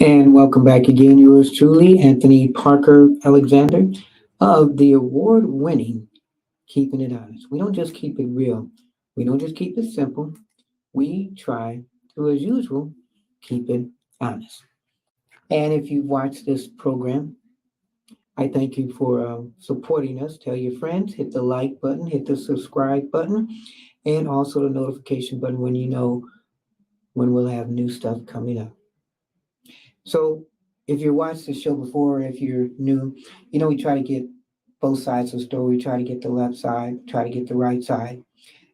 And welcome back again, yours truly, Anthony Parker Alexander of the award winning Keeping It Honest. We don't just keep it real, we don't just keep it simple. We try to, as usual, keep it honest. And if you've watched this program, I thank you for supporting us. Tell your friends, hit the like button, hit the subscribe button, and also the notification button when you know when we'll have new stuff coming up. So if you watched the show before, if you're new, we try to get both sides of the story, try to get the left side, try to get the right side.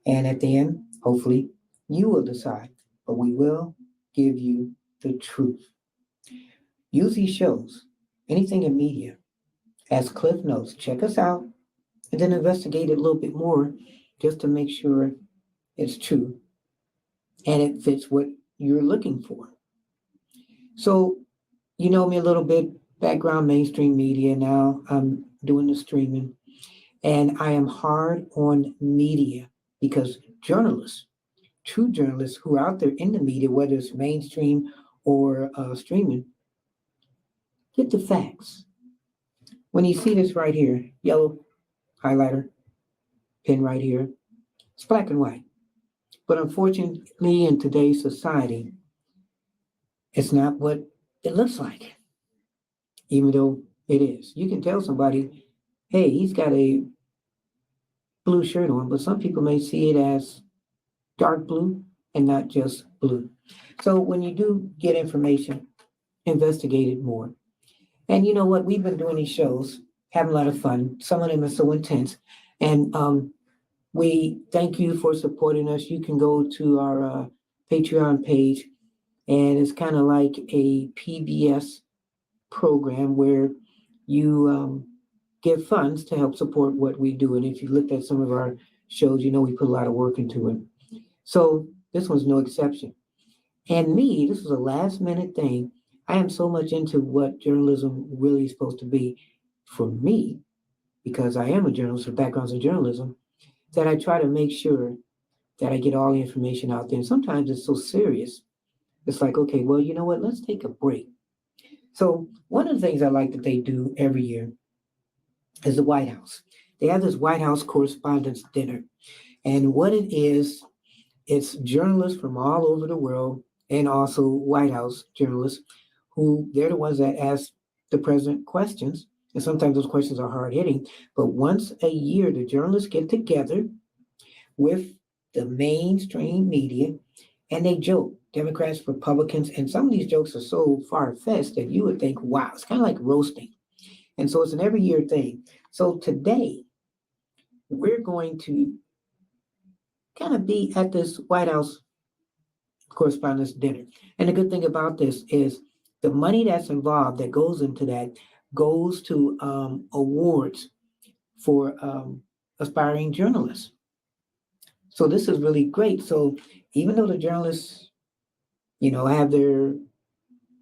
And at the end, hopefully, you will decide. But we will give you the truth. Use these shows, anything in media, as cliff notes. Check us out and then investigate it a little bit more just to make sure it's true and it fits what you're looking for. So you know me a little bit, background mainstream media. Now I'm doing the streaming, and I am hard on media because journalists, true journalists who are out there in the media, whether it's mainstream or streaming, get the facts. When you see this right here, yellow highlighter, pen right here, it's black and white. But unfortunately, in today's society, it's not what it looks like, even though it is. You can tell somebody, hey, he's got a blue shirt on, but some people may see it as dark blue and not just blue. So when you do get information, investigate it more. And you know what? We've been doing these shows, having a lot of fun. Some of them are so intense. And we thank you for supporting us. You can go to our Patreon page, and it's kind of like a PBS program where you give funds to help support what we do. And if you looked at some of our shows, you know we put a lot of work into it. So this one's no exception. And me, this was a last minute thing. I am so much into what journalism really is supposed to be for me, because I am a journalist with backgrounds in journalism, that I try to make sure that I get all the information out there. And sometimes it's so serious. It's like, okay, well, you know what? Let's take a break. So one of the things I like that they do every year is the White House. They have this White House Correspondents' Dinner. And what it is, it's journalists from all over the world and also White House journalists who they're the ones that ask the president questions. And sometimes those questions are hard hitting. But once a year, the journalists get together with the mainstream media and they joke, Democrats, Republicans, and some of these jokes are so far fetched that you would think, wow, it's kind of like roasting. And so it's an every year thing. So today, we're going to kind of be at this White House Correspondents' Dinner. And the good thing about this is the money that's involved that goes into that goes to awards for aspiring journalists. So this is really great. So even though the journalists, have their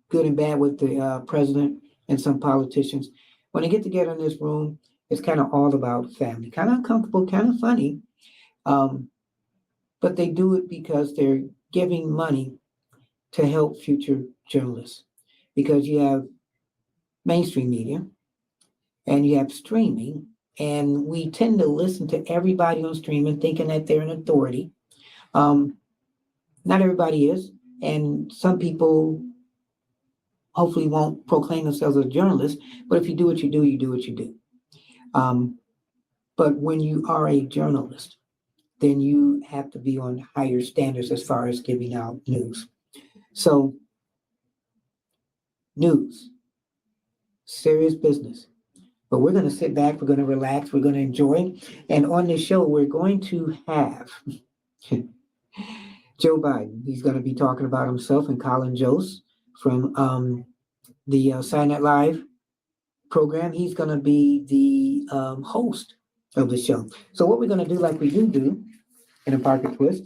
good and bad with the president and some politicians, when they get together in this room, it's kind of all about family. Kind of uncomfortable, kind of funny, um, but they do it because they're giving money to help future journalists. Because you have mainstream media and you have streaming, and we tend to listen to everybody on streaming thinking that they're an authority. Um, Not everybody is, and some people hopefully won't proclaim themselves as journalists, but if you do what you do, you do what you do. Um, but when you are a journalist, then you have to be on higher standards as far as giving out news. So, news, serious business. But we're going to sit back, we're going to relax, we're going to enjoy. And on this show, we're going to have Joe Biden. He's going to be talking about himself and Colin Jost from the Sign Live program. He's going to be the host of the show. So what we're going to do, like we do in a Parker Twist,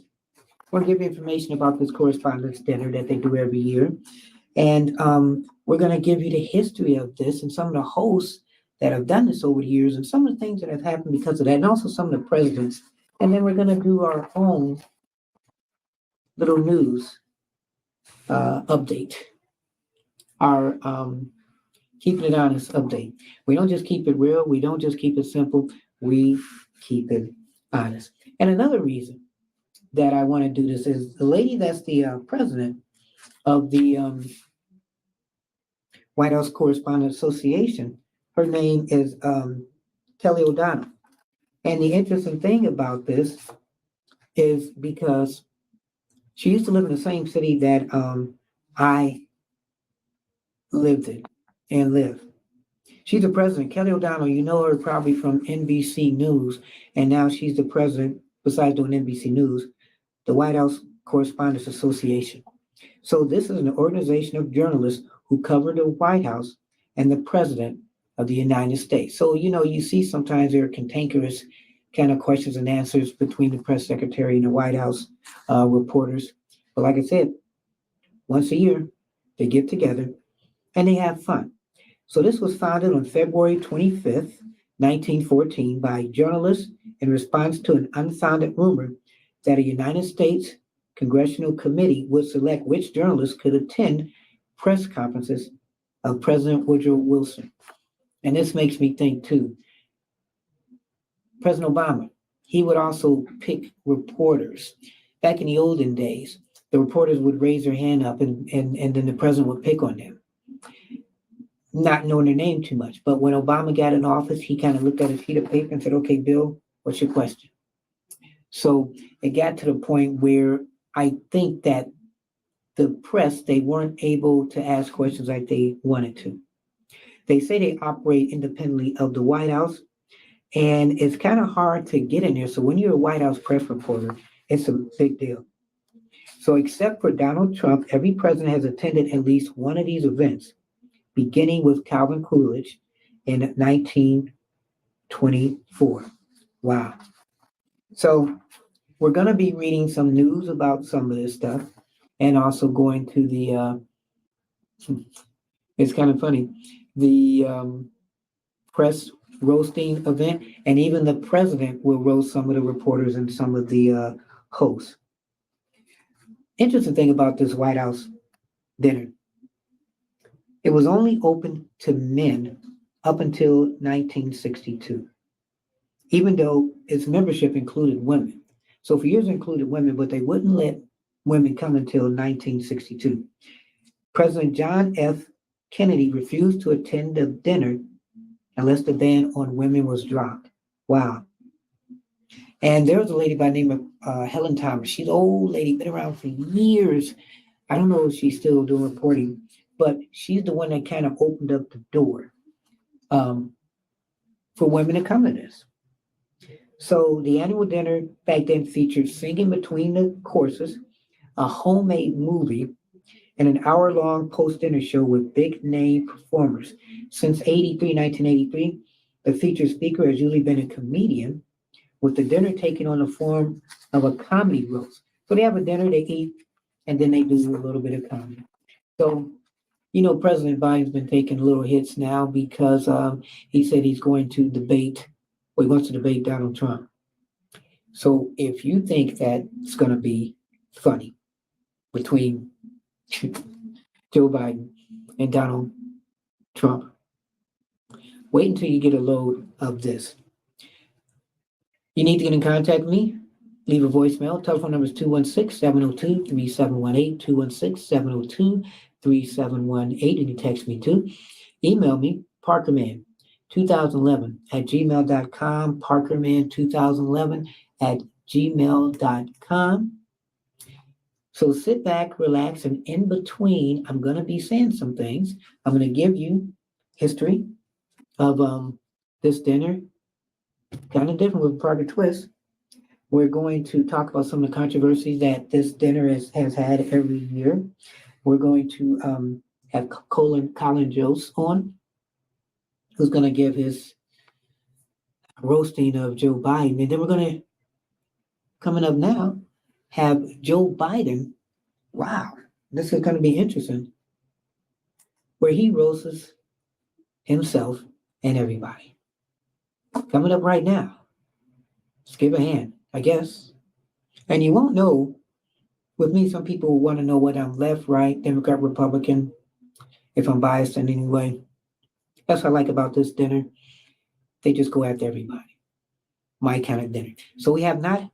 we're going to give you information about this correspondence dinner that they do every year. And we're going to give you the history of this and some of the hosts that have done this over the years and some of the things that have happened because of that, and also some of the presidents. And then we're going to do our own little news update. our keeping it honest update. We don't just keep it real. We don't just keep it simple. We keep it honest. And another reason that I want to do this is the lady that's the president of the White House Correspondent Association. Her name is Kelly O'Donnell. And the interesting thing about this is because she used to live in the same city that I lived in and live. She's the president. Kelly O'Donnell, you know her probably from NBC News, and now she's the president, besides doing NBC News, the White House Correspondents Association. So this is an organization of journalists who cover the White House and the president of the United States. So, you see sometimes there are cantankerous kind of questions and answers between the press secretary and the White House reporters. But like I said, once a year, they get together and they have fun. So this was founded on February 25th, 1914 by journalists in response to an unfounded rumor that a United States congressional committee would select which journalists could attend press conferences of President Woodrow Wilson. And this makes me think too, President Obama, he would also pick reporters. Back in the olden days, the reporters would raise their hand up and then the president would pick on them, not knowing their name too much. But when Obama got in office, he kind of looked at a sheet of paper and said, okay, Bill, what's your question? So it got to the point where I think that the press, they weren't able to ask questions like they wanted to. They say they operate independently of the White House, and it's kind of hard to get in there. So when you're a White House press reporter, it's a big deal. So except for Donald Trump, every president has attended at least one of these events, beginning with Calvin Coolidge in 1924. Wow. So we're going to be reading some news about some of this stuff and also going to the, it's kind of funny, the press roasting event, and even the president will roast some of the reporters and some of the hosts. Interesting thing about this White House dinner, it was only open to men up until 1962, even though its membership included women. So for years it included women, but they wouldn't let women come until 1962. President John F. Kennedy refused to attend the dinner unless the ban on women was dropped. Wow. And there was a lady by the name of Helen Thomas. She's an old lady, been around for years. I don't know if she's still doing reporting, but she's the one that kind of opened up the door for women to come to this. So the annual dinner back then featured singing between the courses, a homemade movie, and an hour-long post-dinner show with big-name performers. Since 1983, the featured speaker has usually been a comedian, with the dinner taking on the form of a comedy roast. So they have a dinner, they eat, and then they do a little bit of comedy. So, President Biden's been taking little hits now because he said he's going to debate, or he wants to debate Donald Trump. So if you think that it's going to be funny between Joe Biden and Donald Trump, wait until you get a load of this. You need to get in contact with me. Leave a voicemail. Telephone number is 216-702-3718, 216-702-3718. And you text me too. Email me, parkerman2011 at gmail.com, parkerman2011 at gmail.com. So sit back, relax, and in between, I'm going to be saying some things. I'm going to give you history of this dinner, kind of different with Parker Twist. We're going to talk about some of the controversies that this dinner has had every year. We're going to have Colin Jost on, who's going to give his roasting of Joe Biden. And then we're going to, coming up now, have Joe Biden. Wow, this is going to be interesting. Where he roasts himself and everybody. Coming up right now. Just give a hand, I guess. And you won't know, with me, some people want to know what I'm left, right, Democrat, Republican. if I'm biased in any way. That's what I like about this dinner. They just go after everybody. My kind of dinner. So we have not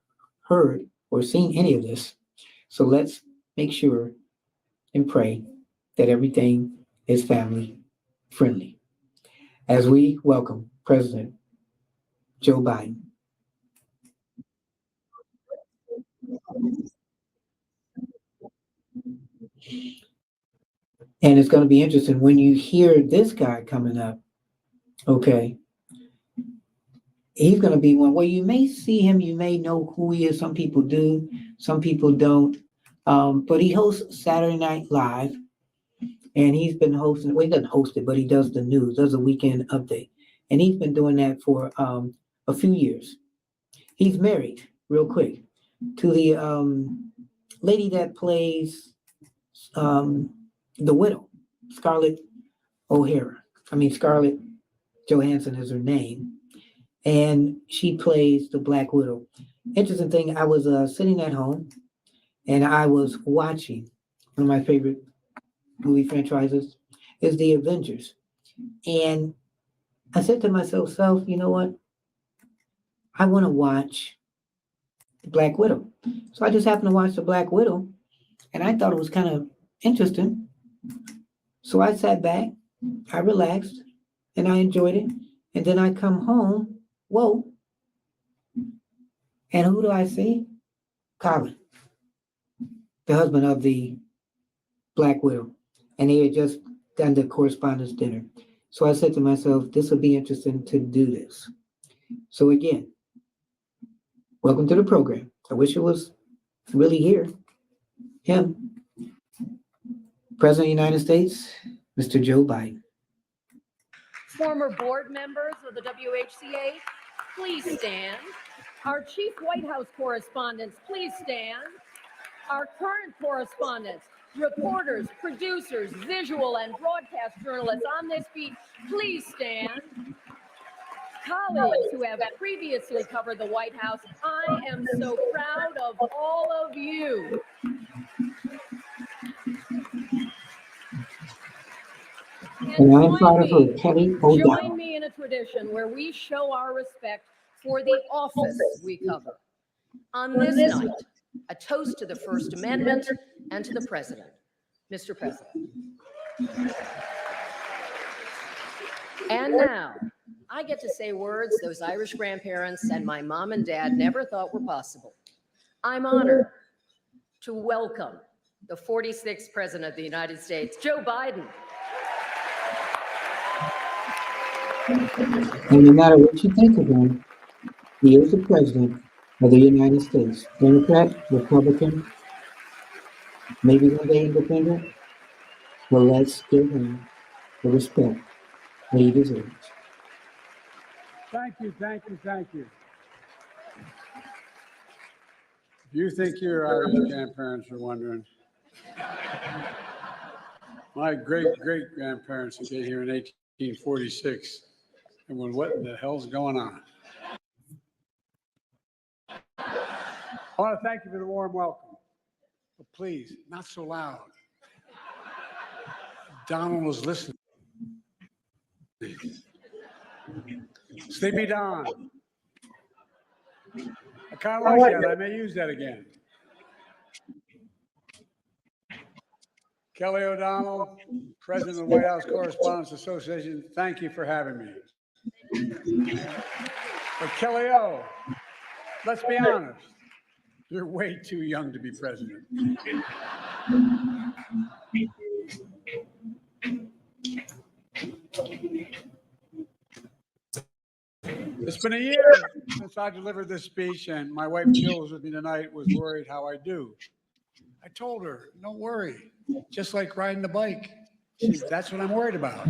heard or seen any of this. So let's make sure and pray that everything is family friendly as we welcome President Joe Biden. And it's going to be interesting when you hear this guy coming up. Okay, he's going to be one where you may see him, you may know who he is. Some people do, some people don't. But he hosts Saturday Night Live, and he's been hosting. Well, he doesn't host it, but he does the news, does a weekend update, and he's been doing that for a few years. He's married, real quick, to the lady that plays um, the widow, Scarlett O'Hara. I mean, Scarlett Johansson is her name, and she plays the Black Widow. Interesting thing, I was sitting at home and I was watching one of my favorite movie franchises is the Avengers, and I said to myself, "Self, you know what? I want to watch the Black Widow." So I just happened to watch the Black Widow, and I thought it was kind of interesting. So I sat back, I relaxed, and I enjoyed it. And then I come home, whoa, and who do I see? Colin, the husband of the Black Widow. And they had just done the correspondence dinner. So I said to myself, this will be interesting to do this. So again, welcome to the program. I wish it was really here. Him, President of the United States, Mr. Joe Biden. Former board members of the WHCA, please stand. Our chief White House correspondents, please stand. Our current correspondents, reporters, producers, visual and broadcast journalists on this beat, please stand. Colleagues who have previously covered the White House, I am so proud of all of you. And I'm proud of her, Kelly Join O'Donnell. me in a tradition where we show our respect for the office we cover. On this night, a toast to the First Amendment and to the President. Mr. President. And now, I get to say words those Irish grandparents and my mom and dad never thought were possible. I'm honored to welcome the 46th President of the United States, Joe Biden. And no matter what you think of him, he is the President of the United States. Democrat, Republican, maybe one day independent, but let's give him the respect that he deserves. Thank you, thank you, thank you. If you think your Irish grandparents are wondering, my great-great-grandparents came here in 1846 and went, what in the hell's going on? I want to thank you for the warm welcome, but please, not so loud. Donald was listening. Sleepy Don. I kind of like that. I may use that again. Kelly O'Donnell, President of the White House Correspondents Association, thank you for having me. But Kelly O, let's be honest, you're way too young to be president. It's been a year since I delivered this speech, and my wife Jill was with me tonight, was worried how I do. I told her, don't worry, just like riding the bike. She said, that's what I'm worried about.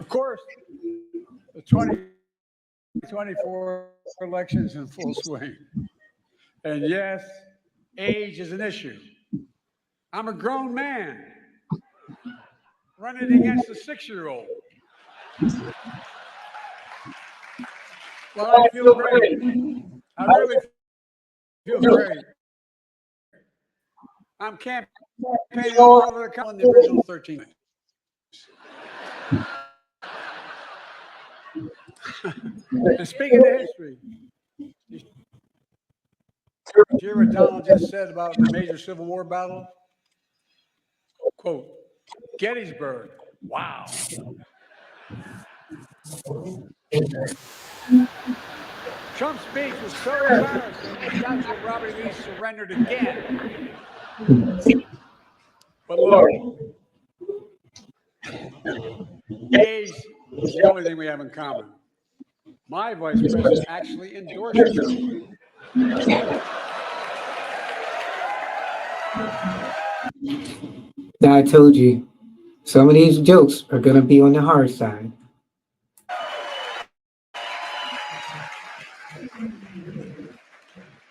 Of course, the 2024 election's in full swing. And yes, age is an issue. I'm a grown man running against a 6-year-old. Well, I feel great. I really feel great. I'm campaigning all over the country in the original 13 days. And speaking of history, did you hear what Donald just said about the major Civil War battle? Quote, Gettysburg. Wow. Trump's speech was so embarrassing, the statue of Robert E. Lee surrendered again. But look, age is the only thing we have in common. My vice president actually endorses me. Now I told you, some of these jokes are gonna be on the hard side.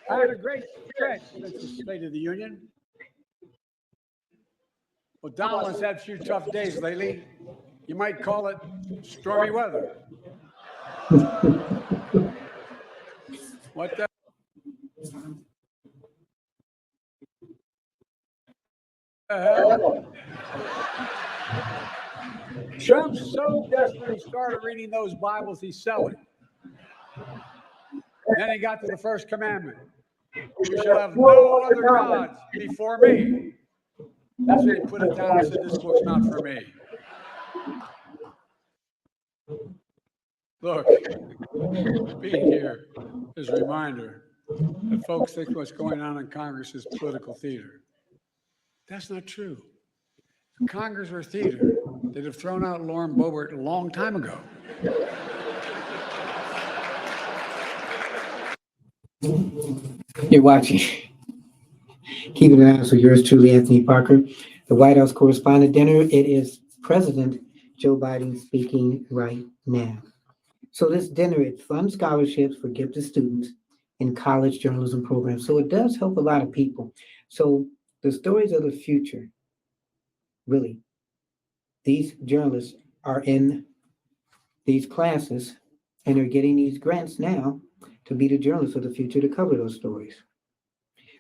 I had a great stretch since the State of the Union. Well, Donald's had a few tough days lately. You might call it stormy weather. What the hell? Trump's so desperate he started reading those Bibles he's selling. Then he got to the first commandment. You shall have no other gods before me. That's when he put it down and said, this book's not for me. Look, being here is a reminder that folks think what's going on in Congress is political theater. That's not true. If Congress were theater, they'd have thrown out Lauren Boebert a long time ago. You're watching. Keeping it honest with yours truly, Anthony Parker, the White House Correspondent Dinner. It is President Joe Biden speaking right now. So this dinner, it funds scholarships for gifted students in college journalism programs. So it does help a lot of people. So the stories of the future, really, these journalists are in these classes and are getting these grants now to be the journalists of the future to cover those stories.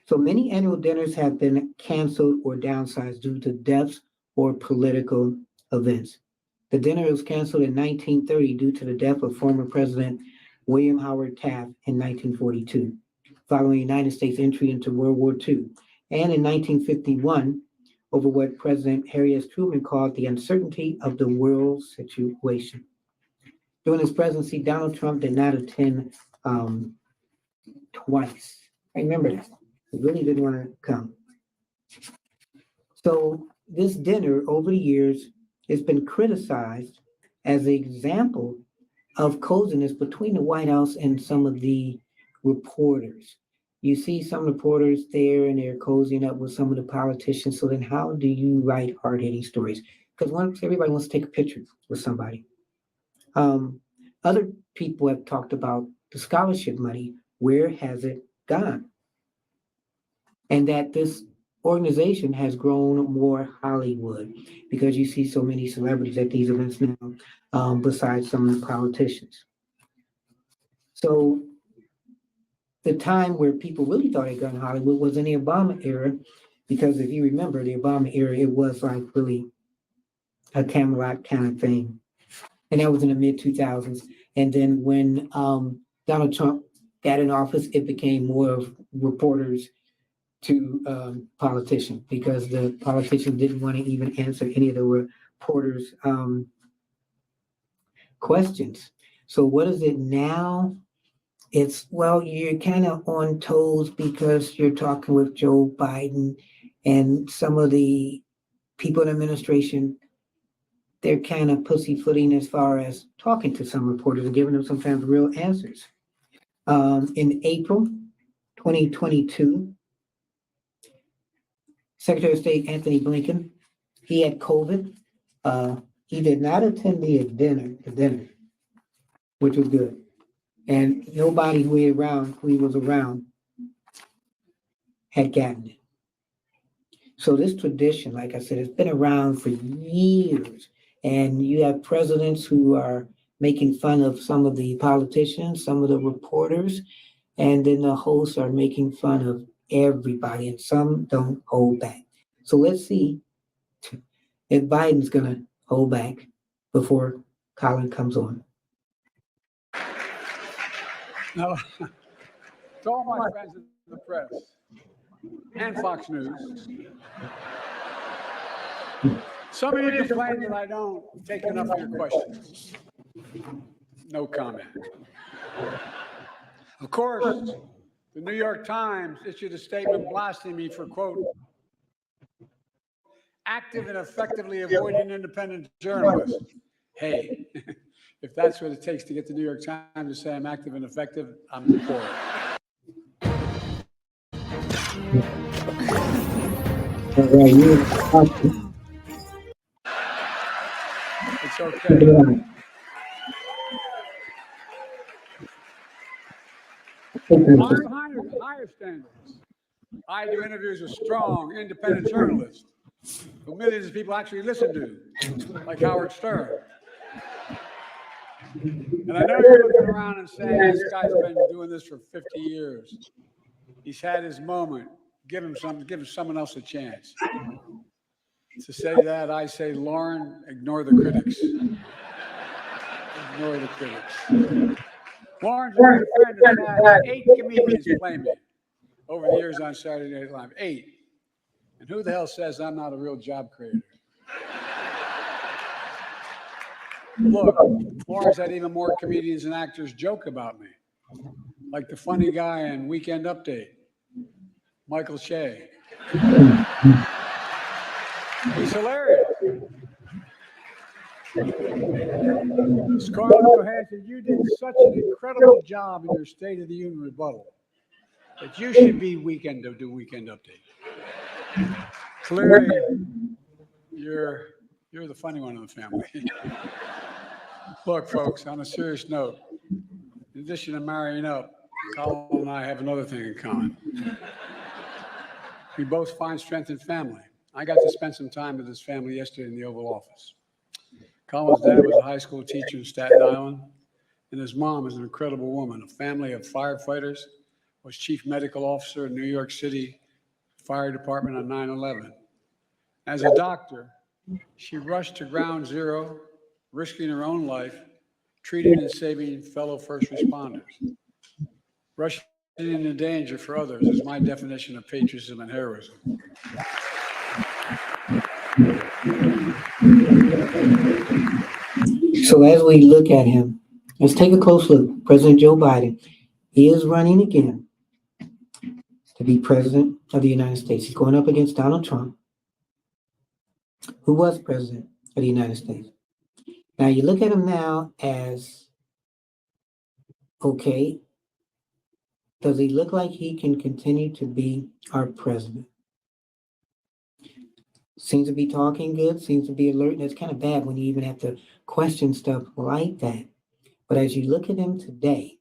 So many annual dinners have been canceled or downsized due to deaths or political events. The dinner was canceled in 1930 due to the death of former President William Howard Taft in 1942, following the United States entry into World War II, and in 1951 over what President Harry S. Truman called the uncertainty of the world situation. During his presidency, Donald Trump did not attend twice. I remember that. He really didn't want to come. So this dinner over the years has been criticized as an example of coziness between the White House and some of the reporters. You see some reporters there and they're cozying up with some of the politicians. So then how do you write hard-hitting stories? Because once everybody wants to take a picture with somebody. Other people have talked about the scholarship money. Where has it gone? And that this organization has grown more Hollywood because you see so many celebrities at these events now, besides some of the politicians. So the time where people really thought it got in Hollywood was in the Obama era, because if you remember the Obama era, it was like really a Camelot kind of thing. And that was in the mid 2000s. And then when Donald Trump got in office, it became more of reporters to politicians, because the politicians didn't want to even answer any of the reporters' questions. So what is it now? It's, well, you're kind of on toes because you're talking with Joe Biden and some of the people in administration. They're kind of pussyfooting as far as talking to some reporters and giving them sometimes real answers. In April 2022, Secretary of State Anthony Blinken, he had COVID. He did not attend the dinner, which was good. And nobody who he was around had gotten it. So this tradition, like I said, it's been around for years. And you have presidents who are making fun of some of the politicians, some of the reporters, and then the hosts are making fun of everybody, and some don't hold back. So let's see if Biden's going to hold back before Colin comes on. Now, to all my friends in the press and Fox News, some of you complain that I don't take enough of your questions. No comment. Of course, the New York Times issued a statement blasting me for, quote, active and effectively avoiding independent journalists. Hey, if that's what it takes to get the New York Times to say I'm active and effective, I'm for it. It's okay. I'm behind higher standards. I do interviews with strong, independent journalists who millions of people actually listen to, like Howard Stern. And I know you're looking around and saying, this guy's been doing this for 50 years. He's had his moment. Give him someone else a chance. To say that, I say, Lauren, ignore the critics. Ignore the critics. Lauren's a good friend and had 8 comedians play me over the years on Saturday Night Live. 8. And who the hell says I'm not a real job creator? Look, Lauren's had even more comedians and actors joke about me, like the funny guy in Weekend Update, Michael Shea. He's hilarious. Scarlett Johansson, you did such an incredible job in your State of the Union rebuttal that you should be do Weekend Update. Clearly, you're the funny one in the family. Look, folks, on a serious note, in addition to marrying up, Colin and I have another thing in common. We both find strength in family. I got to spend some time with his family yesterday in the Oval Office. Colin's dad was a high school teacher in Staten Island, and his mom is an incredible woman, a family of firefighters, was chief medical officer in New York City Fire Department on 9/11. As a doctor, she rushed to ground zero, risking her own life, treating and saving fellow first responders. Rushing into danger for others is my definition of patriotism and heroism. So as we look at him, let's take a close look. President Joe Biden, he is running again to be president of the United States. He's going up against Donald Trump, who was president of the United States. Now you look at him now as, okay, does he look like he can continue to be our president? Seems to be talking good, seems to be alert, and it's kind of bad when you even have to question stuff like that. But as you look at him today,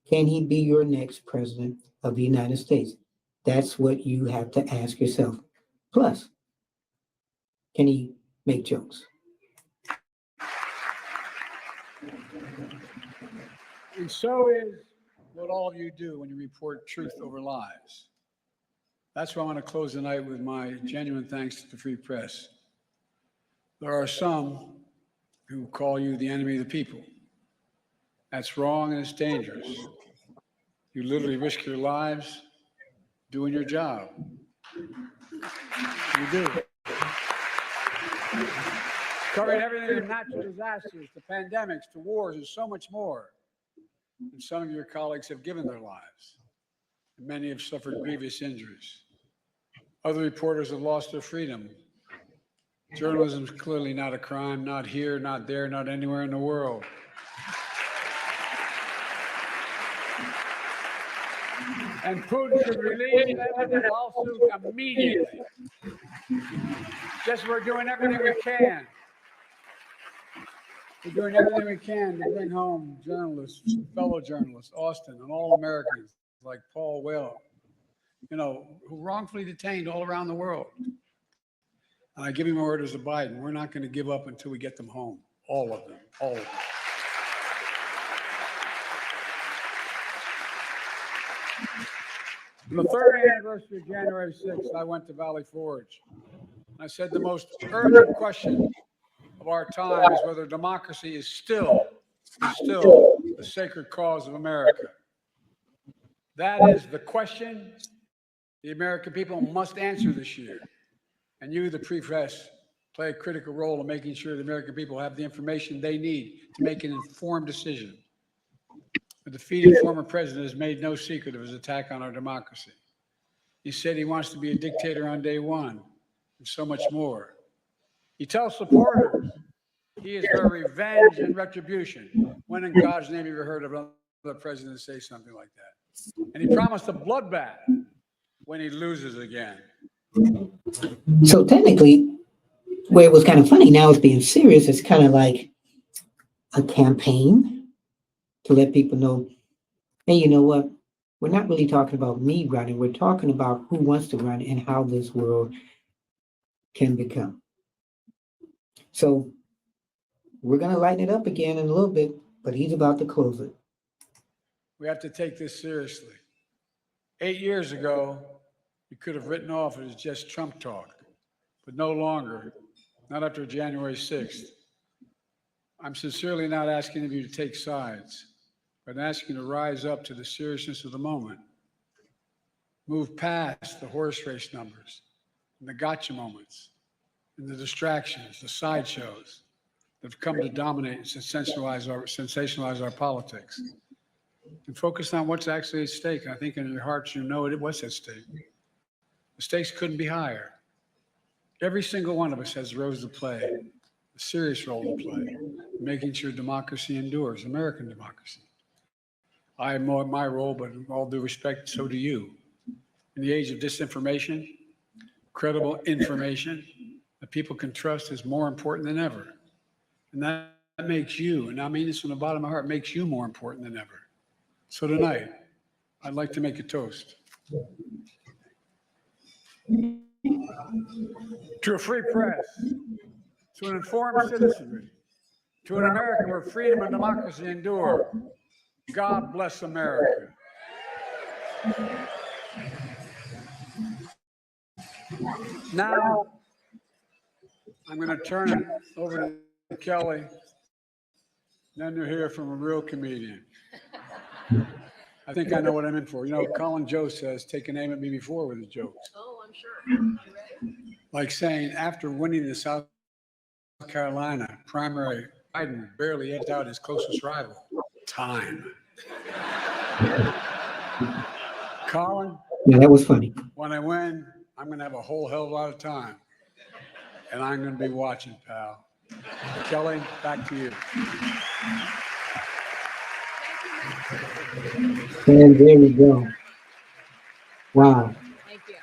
can he be your next president of the United States? That's what you have to ask yourself. Plus, can he make jokes? And so is what all of you do when you report truth over lies. That's why I want to close the night with my genuine thanks to the free press. There are some who call you the enemy of the people. That's wrong and it's dangerous. You literally risk your lives doing your job. You do. Covering everything from natural disasters to pandemics to wars and so much more. And some of your colleagues have given their lives. And many have suffered grievous injuries. Other reporters have lost their freedom. Journalism is clearly not a crime, not here, not there, not anywhere in the world. And Putin should release that lawsuit immediately. Just we're doing everything we can. We're doing everything we can to bring home journalists, fellow journalists, Austin, and all Americans like Paul Whelan, who wrongfully detained all around the world. And I give you my orders to Biden. We're not going to give up until we get them home. All of them. All of them. On the third anniversary of January 6th, I went to Valley Forge. I said the most urgent question of our time is whether democracy is still the sacred cause of America. That is the question the American people must answer this year. And you, the press, play a critical role in making sure the American people have the information they need to make an informed decision. The defeated former president has made no secret of his attack on our democracy. He said he wants to be a dictator on day one, and so much more. He tells supporters he is for revenge and retribution. When in God's name have you ever heard of another president say something like that? And he promised a bloodbath when he loses again. So technically, where it was kind of funny, now it's being serious. It's kind of like a campaign to let people know, hey, you know what? We're not really talking about me running. We're talking about who wants to run and how this world can become. So we're going to lighten it up again in a little bit, but he's about to close it. We have to take this seriously. 8 years ago, you could have written off it as just Trump talk, but no longer, not after January 6th. I'm sincerely not asking of you to take sides, but asking you to rise up to the seriousness of the moment. Move past the horse race numbers and the gotcha moments and the distractions, the sideshows that have come to dominate and sensationalize our politics. And focus on what's actually at stake. And I think in your hearts you know what's at stake. The stakes couldn't be higher. Every single one of us has a role to play, a serious role to play, making sure democracy endures, American democracy. I have my role, but in all due respect, so do you. In the age of disinformation, credible information that people can trust is more important than ever. And that makes you, and I mean this from the bottom of my heart, makes you more important than ever. So tonight, I'd like to make a toast to a free press, to an informed citizenry, to an America where freedom and democracy endure. God bless America. Now, I'm going to turn it over to Kelly. Then you'll hear from a real comedian. I think I know what I'm in for. You know, Colin Jost says, take an aim at me before with his jokes. Oh, I'm sure. Like saying, after winning the South Carolina primary, Biden barely edged out his closest rival. Time. Colin? Yeah, that was funny. When I win, I'm going to have a whole hell of a lot of time. And I'm going to be watching, pal. Kelly, back to you. And there we go. Wow. Thank you.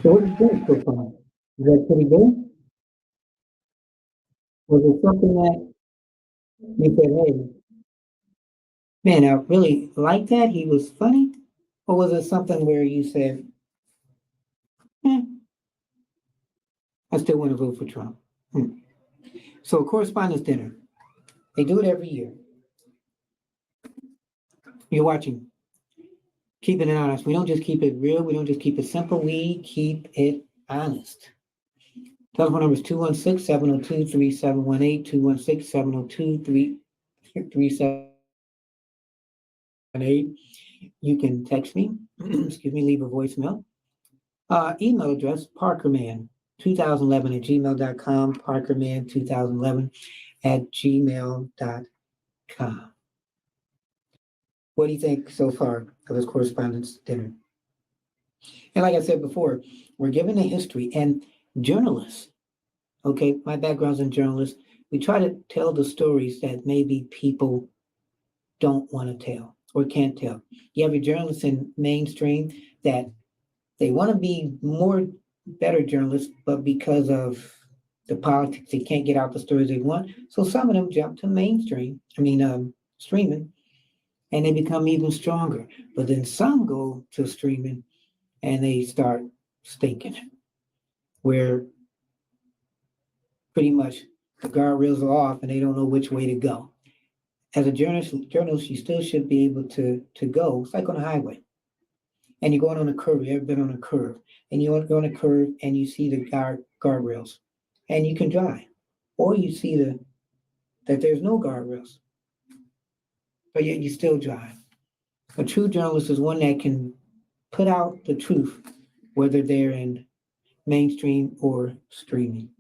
So what do you think so far? Is that pretty good? Was it something that you said, hey, man, I really like that? He was funny? Or was it something where you said, I still want to vote for Trump? So correspondence dinner. They do it every year. You're watching. Keeping it honest. We don't just keep it real. We don't just keep it simple. We keep it honest. Telephone number is 216-702-3718, 216-702-3718. You can text me, leave a voicemail. Email address, parkerman2011@gmail.com, parkerman2011@gmail.com. What do you think so far of this correspondence dinner? And like I said before, we're given a history, and journalists, okay, my background's in journalists, we try to tell the stories that maybe people don't want to tell or can't tell. You have your journalists in mainstream that they want to be better journalists, but because of the politics, they can't get out the stories they want. So some of them jump to streaming, and they become even stronger. But then some go to streaming and they start stinking, where pretty much the guardrails are off and they don't know which way to go. As a journalist, you still should be able to go. It's like on a highway. and you're going on a curve. You ever been on a curve? And you go on a curve and you see the guardrails, and you can drive, or you see that there's no guardrails, but yet you still drive. A true journalist is one that can put out the truth, whether they're in mainstream or streaming,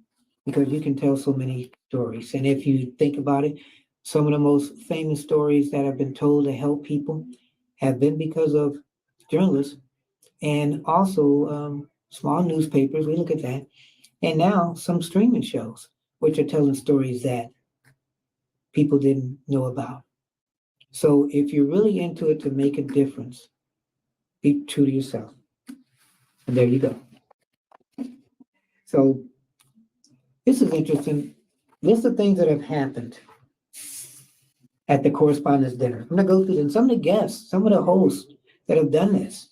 because you can tell so many stories. And if you think about it, some of the most famous stories that have been told to help people have been because of journalists, and also small newspapers. We look at that. And now some streaming shows, which are telling stories that people didn't know about. So if you're really into it to make a difference, be true to yourself. And there you go. So this is interesting. List of things that have happened at the correspondence dinner. I'm going to go through them. Some of the guests, some of the hosts that have done this.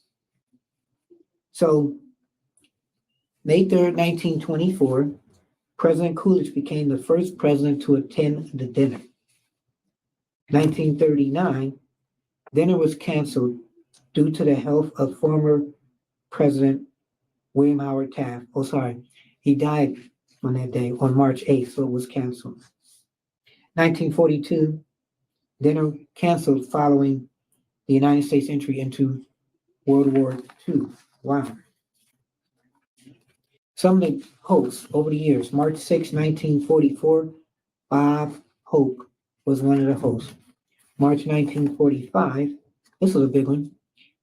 So May 3rd, 1924, President Coolidge became the first president to attend the dinner. 1939, dinner was canceled due to the health of former President William Howard Taft. Oh, sorry, he died on that day, on March 8th, so it was canceled. 1942, dinner canceled following the United States entry into World War II. Wow. Some of the hosts over the years, March 6, 1944, Bob Hope was one of the hosts. March 1945, this was a big one.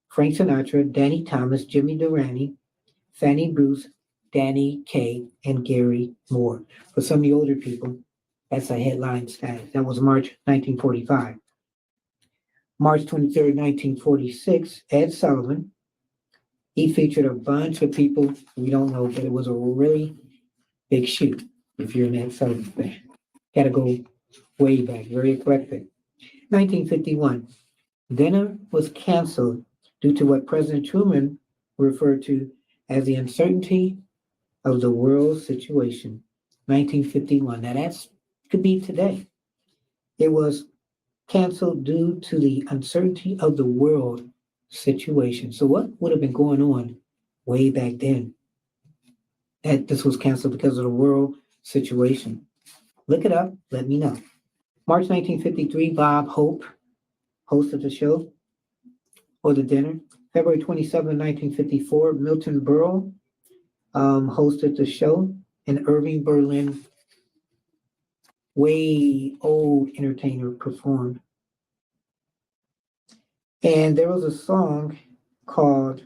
Frank Sinatra, Danny Thomas, Jimmy Durante, Fanny Bruce, Danny Kaye, and Gary Moore. For some of the older people, that's a headline status. That was March 1945. March 23rd, 1946, Ed Sullivan. He featured a bunch of people we don't know, but it was a really big shoot if you're an Ed Sullivan fan. Got to go way back, very eclectic. 1951, dinner was canceled due to what President Truman referred to as the uncertainty of the world situation. 1951. Now that's could be today. It was canceled due to the uncertainty of the world situation. So what would have been going on way back then? That this was canceled because of the world situation. Look it up. Let me know. March 1953, Bob Hope hosted the show or the dinner. February 27, 1954, Milton Berle hosted the show. And Irving Berlin, way old entertainer, performed. And there was a song called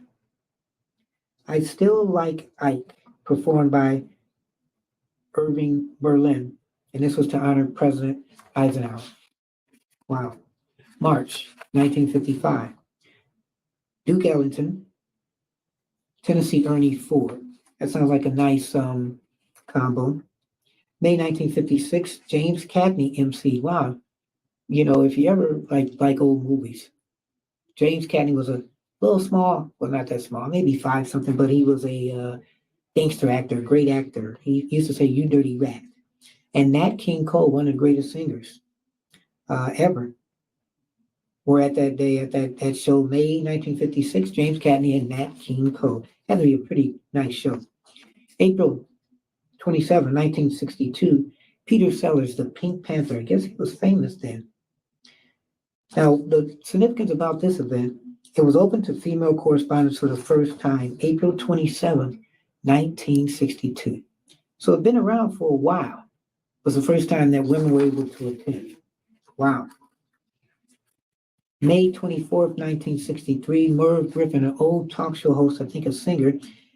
I Still Like Ike, performed by Irving Berlin. And this was to honor President Eisenhower. Wow. March 1955. Duke Ellington, Tennessee Ernie Ford. That sounds like a nice combo. May 1956, James Cagney MC. Wow. You know, if you ever like old movies, James Cagney was a little small, well, not that small, maybe five something, but he was a gangster actor, great actor. He used to say, "You dirty rat." And Nat King Cole, one of the greatest singers ever, were at that day at that show, May 1956. James Cagney and Nat King Cole. Had to be a pretty nice show. April 27, 1962, Peter Sellers, the Pink Panther. I guess he was famous then. Now, the significance about this event, it was open to female correspondents for the first time, April 27, 1962. So it's been around for a while. It was the first time that women were able to attend. Wow. May 24th, 1963, Merv Griffin, an old talk show host, I think a singer,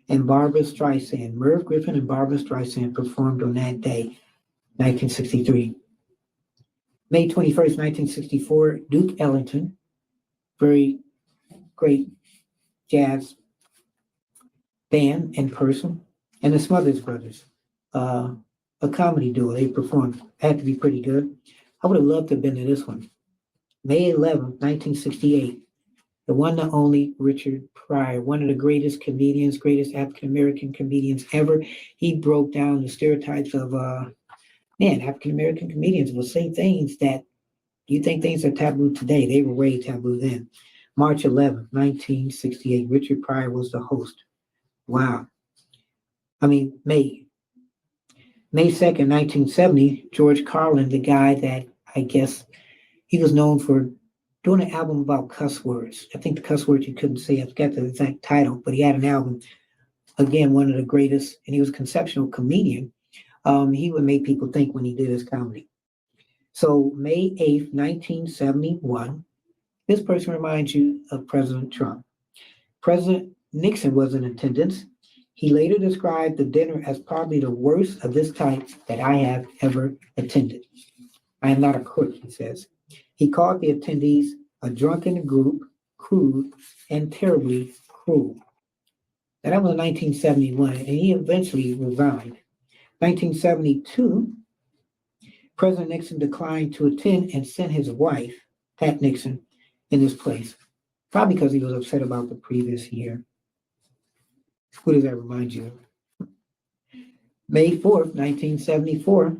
and Barbara Streisand. Merv Griffin and Barbara Streisand performed on that day, 1963. May 21st, 1964, Duke Ellington, very great jazz band in person, and the Smothers Brothers, a comedy duo. They performed, had to be pretty good. I would have loved to have been to this one. May 11th, 1968, the one and only Richard Pryor, one of the greatest comedians, greatest African-American comedians ever. He broke down the stereotypes of, African-American comedians will say things that you think things are taboo today. They were way taboo then. March 11th, 1968, Richard Pryor was the host. Wow. I mean, May 2nd, 1970, George Carlin, the guy that I guess he was known for doing an album about cuss words. I think the cuss words you couldn't say, I forgot the exact title, but he had an album, again, one of the greatest, and he was a conceptual comedian. He would make people think when he did his comedy. So May 8th, 1971, this person reminds you of President Trump. President Nixon was in attendance. He later described the dinner as probably the worst of this type that I have ever attended. I am not a crook, he says. He called the attendees a drunken group, crude, and terribly cruel. Now, that was 1971, and he eventually resigned. 1972, President Nixon declined to attend and sent his wife, Pat Nixon, in his place, probably because he was upset about the previous year. Who does that remind you of? May 4th, 1974,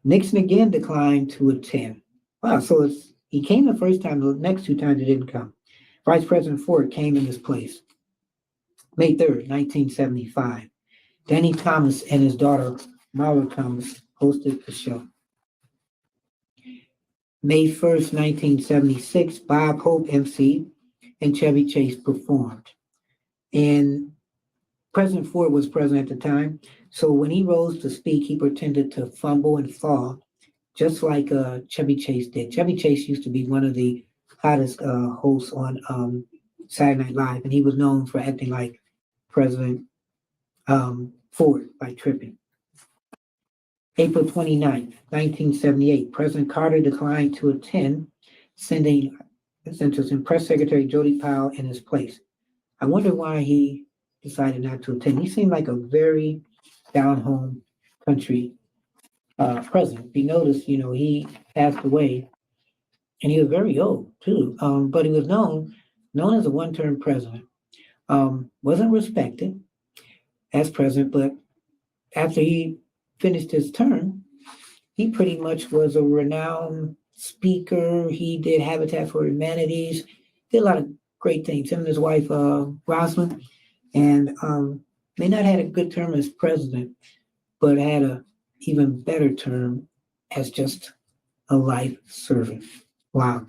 Nixon again declined to attend. Wow, so he came the first time, the next two times he didn't come. Vice President Ford came in his place. May 3rd, 1975, Danny Thomas and his daughter, Marla Thomas, hosted the show. May 1st, 1976, Bob Hope emceed and Chevy Chase performed. And President Ford was president at the time, so when he rose to speak, he pretended to fumble and fall, just like Chevy Chase did. Chevy Chase used to be one of the hottest hosts on Saturday Night Live, and he was known for acting like President Ford by tripping. April 29th, 1978, President Carter declined to attend, sending, that's interesting, Press Secretary Jody Powell in his place. I wonder why he decided not to attend. He seemed like a very down-home country president. If you notice, he passed away, and he was very old too. But he was known as a one-term president. Wasn't respected as president, but after he finished his term, he pretty much was a renowned speaker. He did Habitat for Humanities, did a lot of great things. Him and his wife, Rosalind, and may not had a good term as president, but had a even better term as just a life servant. Wow.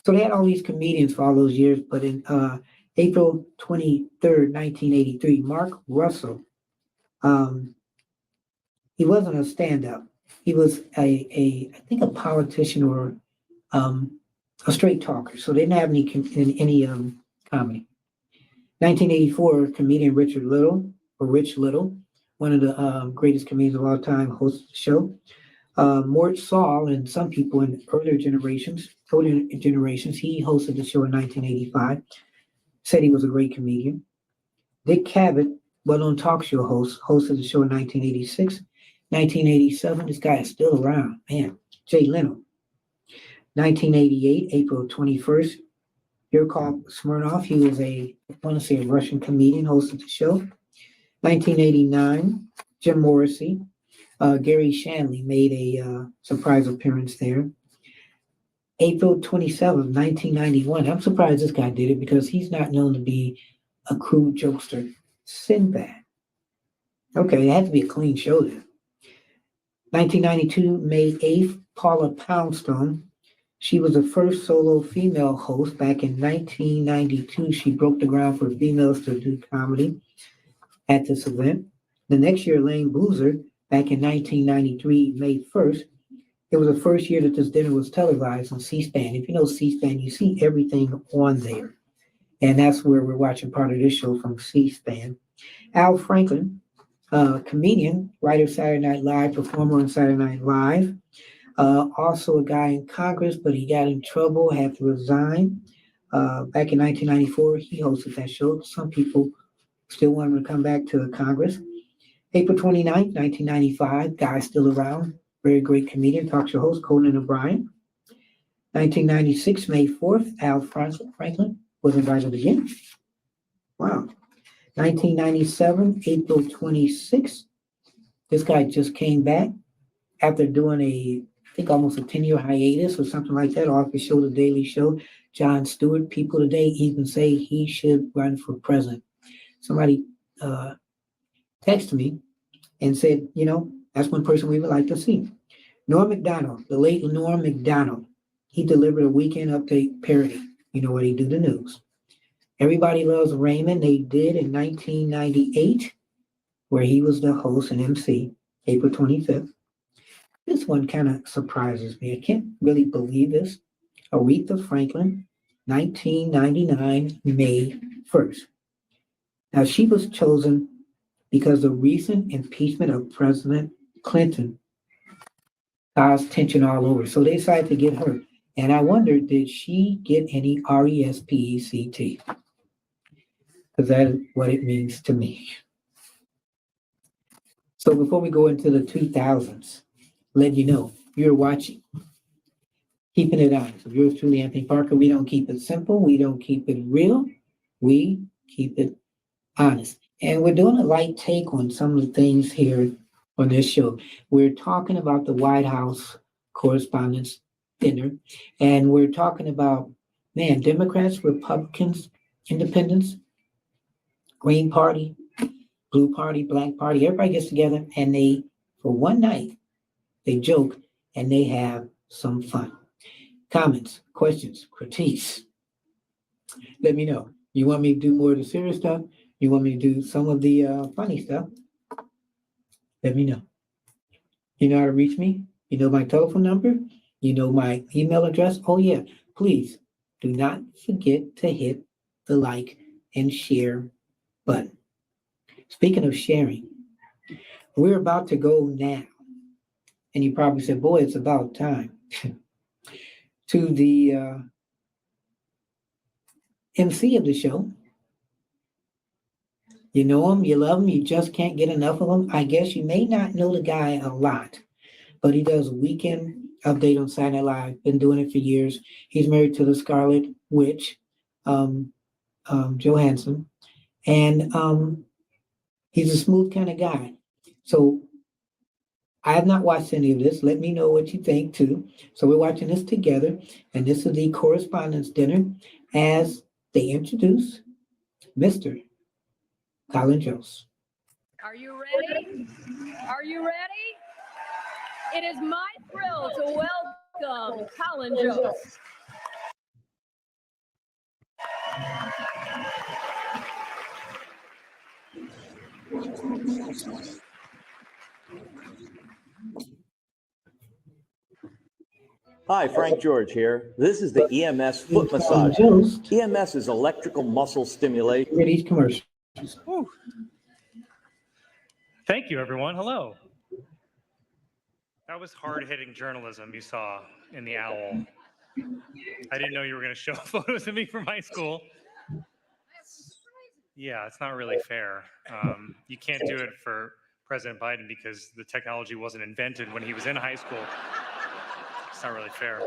So they had all these comedians for all those years, but in April 23rd, 1983, Mark Russell, he wasn't a stand-up. He was I think a politician or a straight talker. So they didn't have any comedy. 1984, comedian Rich Little, one of the greatest comedians of all time, hosted the show. Mort Saul and some people in older generations, he hosted the show in 1985, said he was a great comedian. Dick Cavett, well-known talk show host, hosted the show in 1986. 1987, this guy is still around, man, Jay Leno. 1988, April 21st, Yurkov Smirnoff, he was I want to say a Russian comedian, hosted the show. 1989, Jim Morrissey, Gary Shanley made a surprise appearance there. April 27th, 1991, I'm surprised this guy did it because he's not known to be a crude jokester. Sinbad. Okay, it had to be a clean show then. 1992, May 8th, Paula Poundstone. She was the first solo female host back in 1992. She broke the ground for females to do comedy at this event. The next year, Elaine Boozer, back in 1993, May 1st, it was the first year that this dinner was televised on C-SPAN. If you know C-SPAN, you see everything on there. And that's where we're watching part of this show from C-SPAN. Al Franklin, comedian, writer of Saturday Night Live, performer on Saturday Night Live. Also a guy in Congress, but he got in trouble, had to resign. Back in 1994, he hosted that show. Some people still want him to come back to Congress. April 29th, 1995, guy still around. Very great comedian, talk show host, Colin O'Brien. 1996, May 4th, Al Franklin was invited again. Wow. 1997, April 26th, this guy just came back after doing a think almost a 10-year hiatus or something like that off the show, The Daily Show. Jon Stewart, people today even say he should run for president. Somebody uh, texted me and said, that's one person we would like to see. Norm MacDonald, the late Norm MacDonald, he delivered a weekend update parody. You know what he do the news. Everybody Loves Raymond, they did in 1998, where he was the host and MC, April 25th. This one kind of surprises me. I can't really believe this. Aretha Franklin, 1999, May 1st. Now, she was chosen because the recent impeachment of President Clinton caused tension all over. So they decided to get her. And I wonder, did she get any RESPECT? Because that is what it means to me. So before we go into the 2000s, let you know you're watching Keeping It Honest. If yours truly, Anthony Parker, we don't keep it simple. We don't keep it real. We keep it honest. And we're doing a light take on some of the things here on this show. We're talking about the White House Correspondents' Dinner, and we're talking about, man, Democrats, Republicans, Independents, Green Party, Blue Party, Black Party, everybody gets together and they, for one night, they joke and they have some fun. Comments, questions, critiques. Let me know. You want me to do more of the serious stuff? You want me to do some of the funny stuff? Let me know. You know how to reach me? You know my telephone number? You know my email address? Oh, yeah. Please do not forget to hit the like and share button. Speaking of sharing, we're about to go now. And you probably said, boy, it's about time. To the MC of the show. You know him, you love him, you just can't get enough of him. I guess you may not know the guy a lot, but he does weekend update on Saturday Night Live. Been doing it for years. He's married to the Scarlet Witch, um, Johansson, and he's a smooth kind of guy. So I have not watched any of this. Let me know what you think too. So we're watching this together, and this is the Correspondents' Dinner as they introduce Mr. Colin Jost. Are you ready? Are you ready? It is my thrill to welcome Colin Jost. Hi, Frank George here. This is the EMS foot massage. Jost. EMS is electrical muscle stimulation. Read these commercials. Whew. Thank you, everyone. Hello. That was hard-hitting journalism you saw in The Owl. I didn't know you were going to show photos of me from high school. Yeah, it's not really fair. You can't do it for President Biden because the technology wasn't invented when he was in high school. It's not really fair.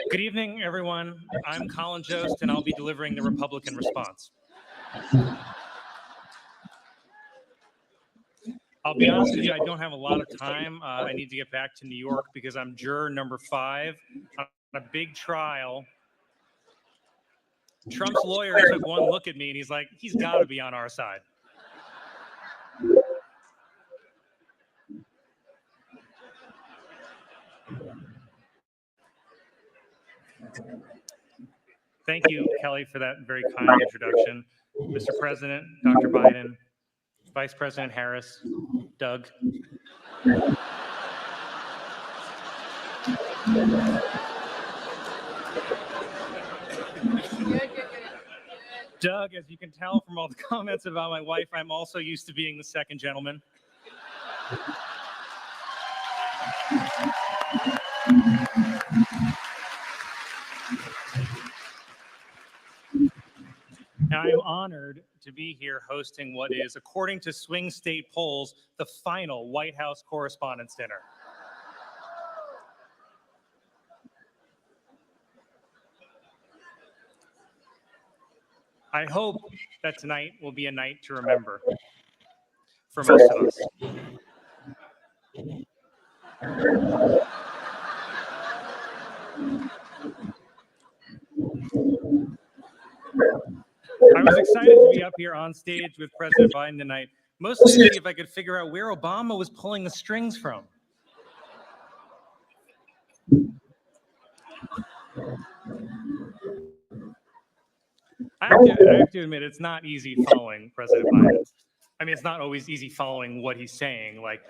Good evening, everyone. I'm Colin Jost, and I'll be delivering the Republican response. I'll be honest with you, I don't have a lot of time. I need to get back to New York because I'm juror number 5 on a big trial. Trump's lawyer took one look at me and he's like, he's got to be on our side. Thank you, Kelly, for that very kind introduction. Mr. President, Dr. Biden, Vice President Harris, Doug. Doug, as you can tell from all the comments about my wife, I'm also used to being the second gentleman. And I am honored to be here hosting what is, according to swing state polls, the final White House Correspondents' Dinner. I hope that tonight will be a night to remember. for most of us. I was excited to be up here on stage with President Biden tonight, mostly to see if I could figure out where Obama was pulling the strings from. I have to admit, it's not easy following President Biden. I mean, it's not always easy following what he's saying. Like,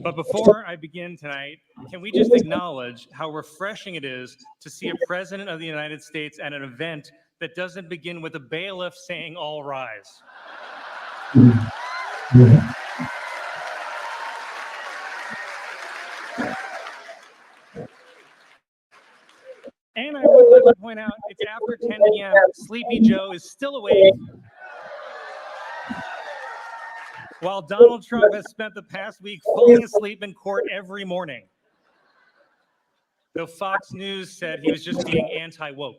but before I begin tonight, can we just acknowledge how refreshing it is to see a president of the United States at an event that doesn't begin with a bailiff saying all rise? And I would like to point out, it's after 10 p.m. Sleepy Joe is still awake, while Donald Trump has spent the past week falling asleep in court every morning. Though Fox News said he was just being anti-woke.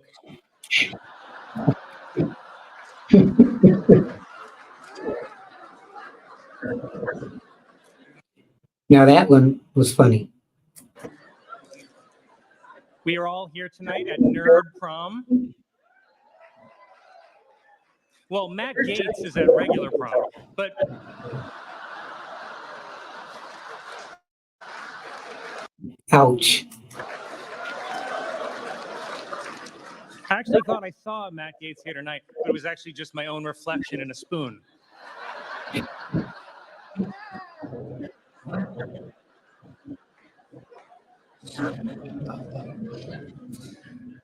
Now that one was funny. We are all here tonight at Nerd Prom. Well, Matt Gaetz is at regular prom, but Ouch. I actually thought I saw Matt Gaetz here tonight, but it was actually just my own reflection in a spoon.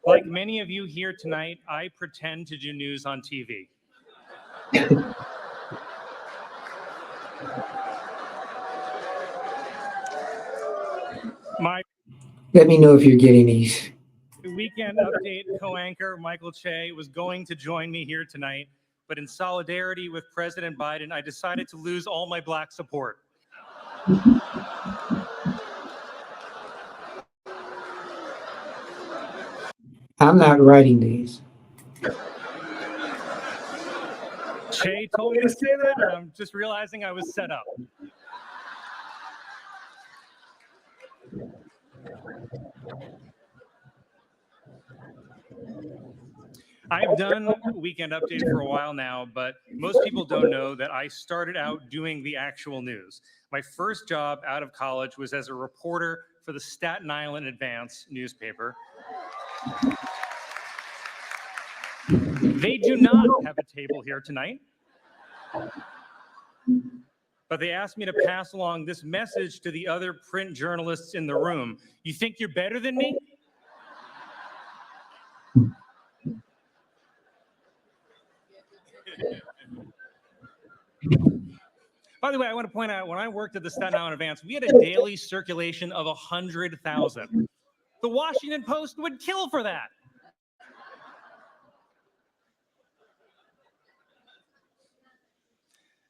Like many of you here tonight, I pretend to do news on TV. My Let me know if you're getting these. Weekend Update co-anchor Michael Che was going to join me here tonight, but in solidarity with President Biden, I decided to lose all my Black support. I'm not writing these. Che told me to say that, and I'm just realizing I was set up. I've done Weekend Update for a while now, but most people don't know that I started out doing the actual news. My first job out of college was as a reporter for the Staten Island Advance newspaper. They do not have a table here tonight, but they asked me to pass along this message to the other print journalists in the room. You think you're better than me? By the way, I want to point out, when I worked at the Staten Island Advance, we had a daily circulation of 100,000. The Washington Post would kill for that.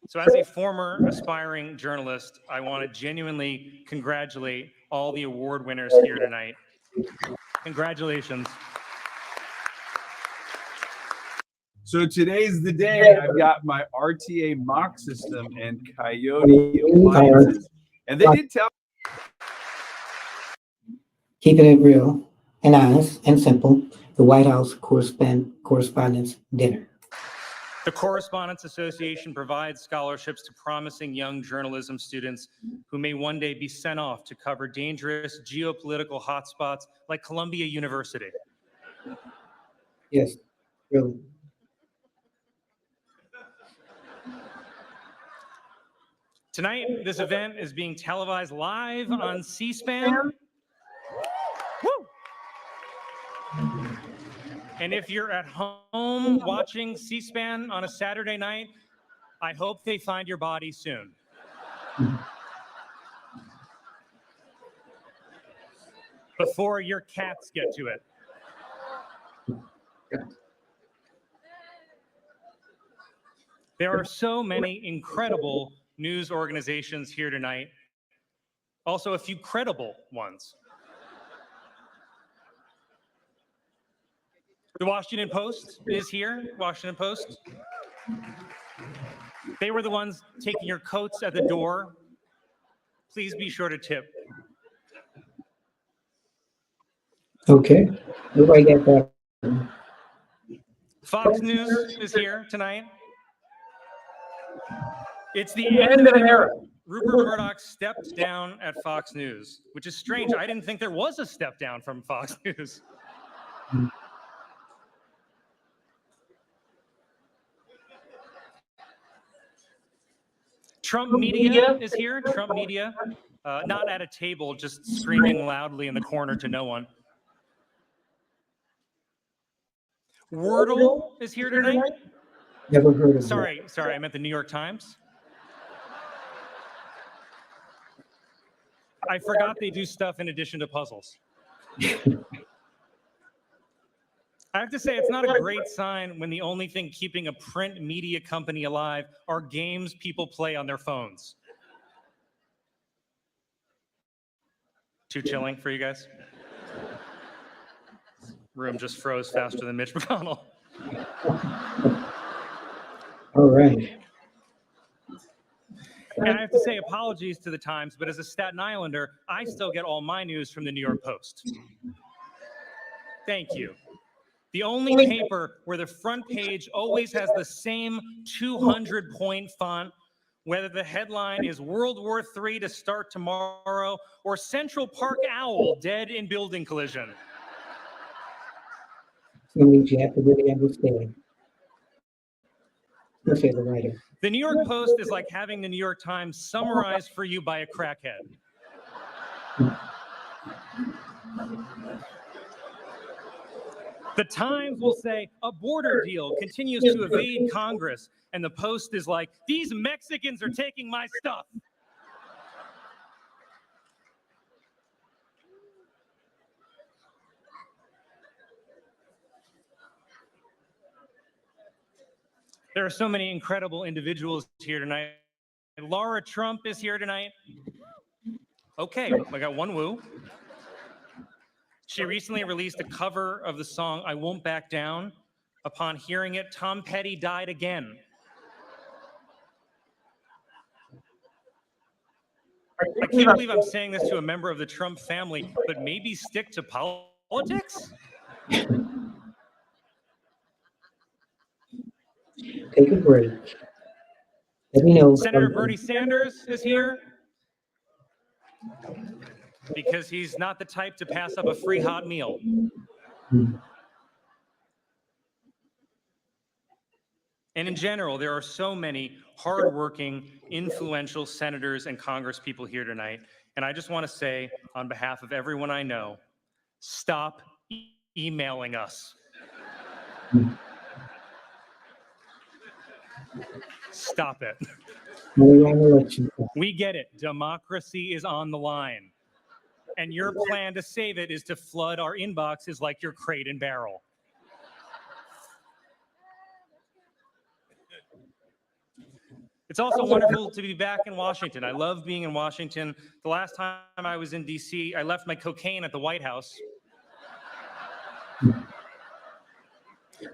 So as a former aspiring journalist, I want to genuinely congratulate all the award winners here tonight. Congratulations. So today's the day. I've got my RTA mock system and Coyote appliances. And they did tell Keeping it real and honest and simple, the White House Correspondents' Dinner. The Correspondents Association provides scholarships to promising young journalism students who may one day be sent off to cover dangerous geopolitical hotspots like Columbia University. Yes, really. Tonight, this event is being televised live on C-SPAN. Woo! And if you're at home watching C-SPAN on a Saturday night, I hope they find your body soon. Before your cats get to it. There are so many incredible news organizations here tonight. Also, a few credible ones. The Washington Post is here. Washington Post. They were the ones taking your coats at the door. Please be sure to tip. Okay. Everybody get that? Fox News is here tonight. It's the end of an era. Rupert Murdoch stepped down at Fox News, which is strange. I didn't think there was a step down from Fox News. Trump Media is here. Trump Media, not at a table, just screaming loudly in the corner to no one. Wordle is here tonight. Never heard of Sorry, I meant the New York Times. I forgot they do stuff in addition to puzzles. I have to say, it's not a great sign when the only thing keeping a print media company alive are games people play on their phones. Too chilling for you guys? Room just froze faster than Mitch McConnell. All right. And I have to say apologies to the Times, but as a Staten Islander, I still get all my news from the New York Post. Thank you. The only paper where the front page always has the same 200-point font, whether the headline is World War III to start tomorrow or Central Park Owl dead in building collision. Some things you have to really understand. Let's say the writer. The New York Post is like having the New York Times summarized for you by a crackhead. The Times will say, a border deal continues to evade Congress. And the Post is like, these Mexicans are taking my stuff. There are so many incredible individuals here tonight. Laura Trump is here tonight. Okay, I got one woo. She recently released a cover of the song I Won't Back Down. Upon hearing it, Tom Petty died again. I can't believe I'm saying this to a member of the Trump family, but maybe stick to politics? Take a break. Let me know. Senator Bernie Sanders is here because he's not the type to pass up a free hot meal. And in general, there are so many hardworking, influential senators and congresspeople here tonight. And I just want to say, on behalf of everyone I know, stop emailing us. Stop it. We get it. Democracy is on the line. And your plan to save it is to flood our inboxes like your Crate and Barrel. It's also wonderful to be back in Washington. I love being in Washington. The last time I was in D.C., I left my cocaine at the White House.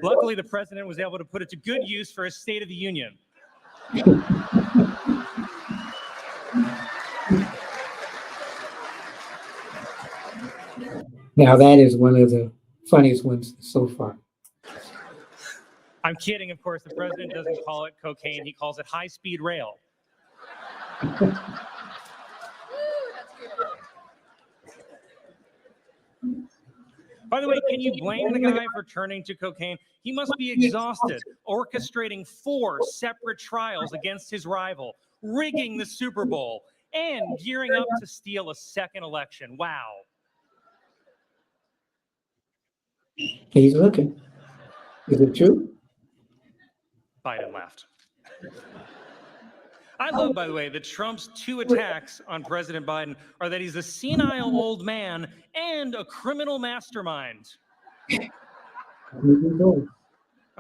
Luckily, the president was able to put it to good use for his State of the Union. Now that is one of the funniest ones so far. I'm kidding, of course. The president doesn't call it cocaine. He calls it high-speed rail. By the way, can you blame the guy for turning to cocaine? He must be exhausted, orchestrating 4 separate trials against his rival, rigging the Super Bowl, and gearing up to steal a second election. Wow. He's looking. Is it true? Biden laughed. I love, by the way, that Trump's 2 attacks on President Biden are that he's a senile old man and a criminal mastermind. I'm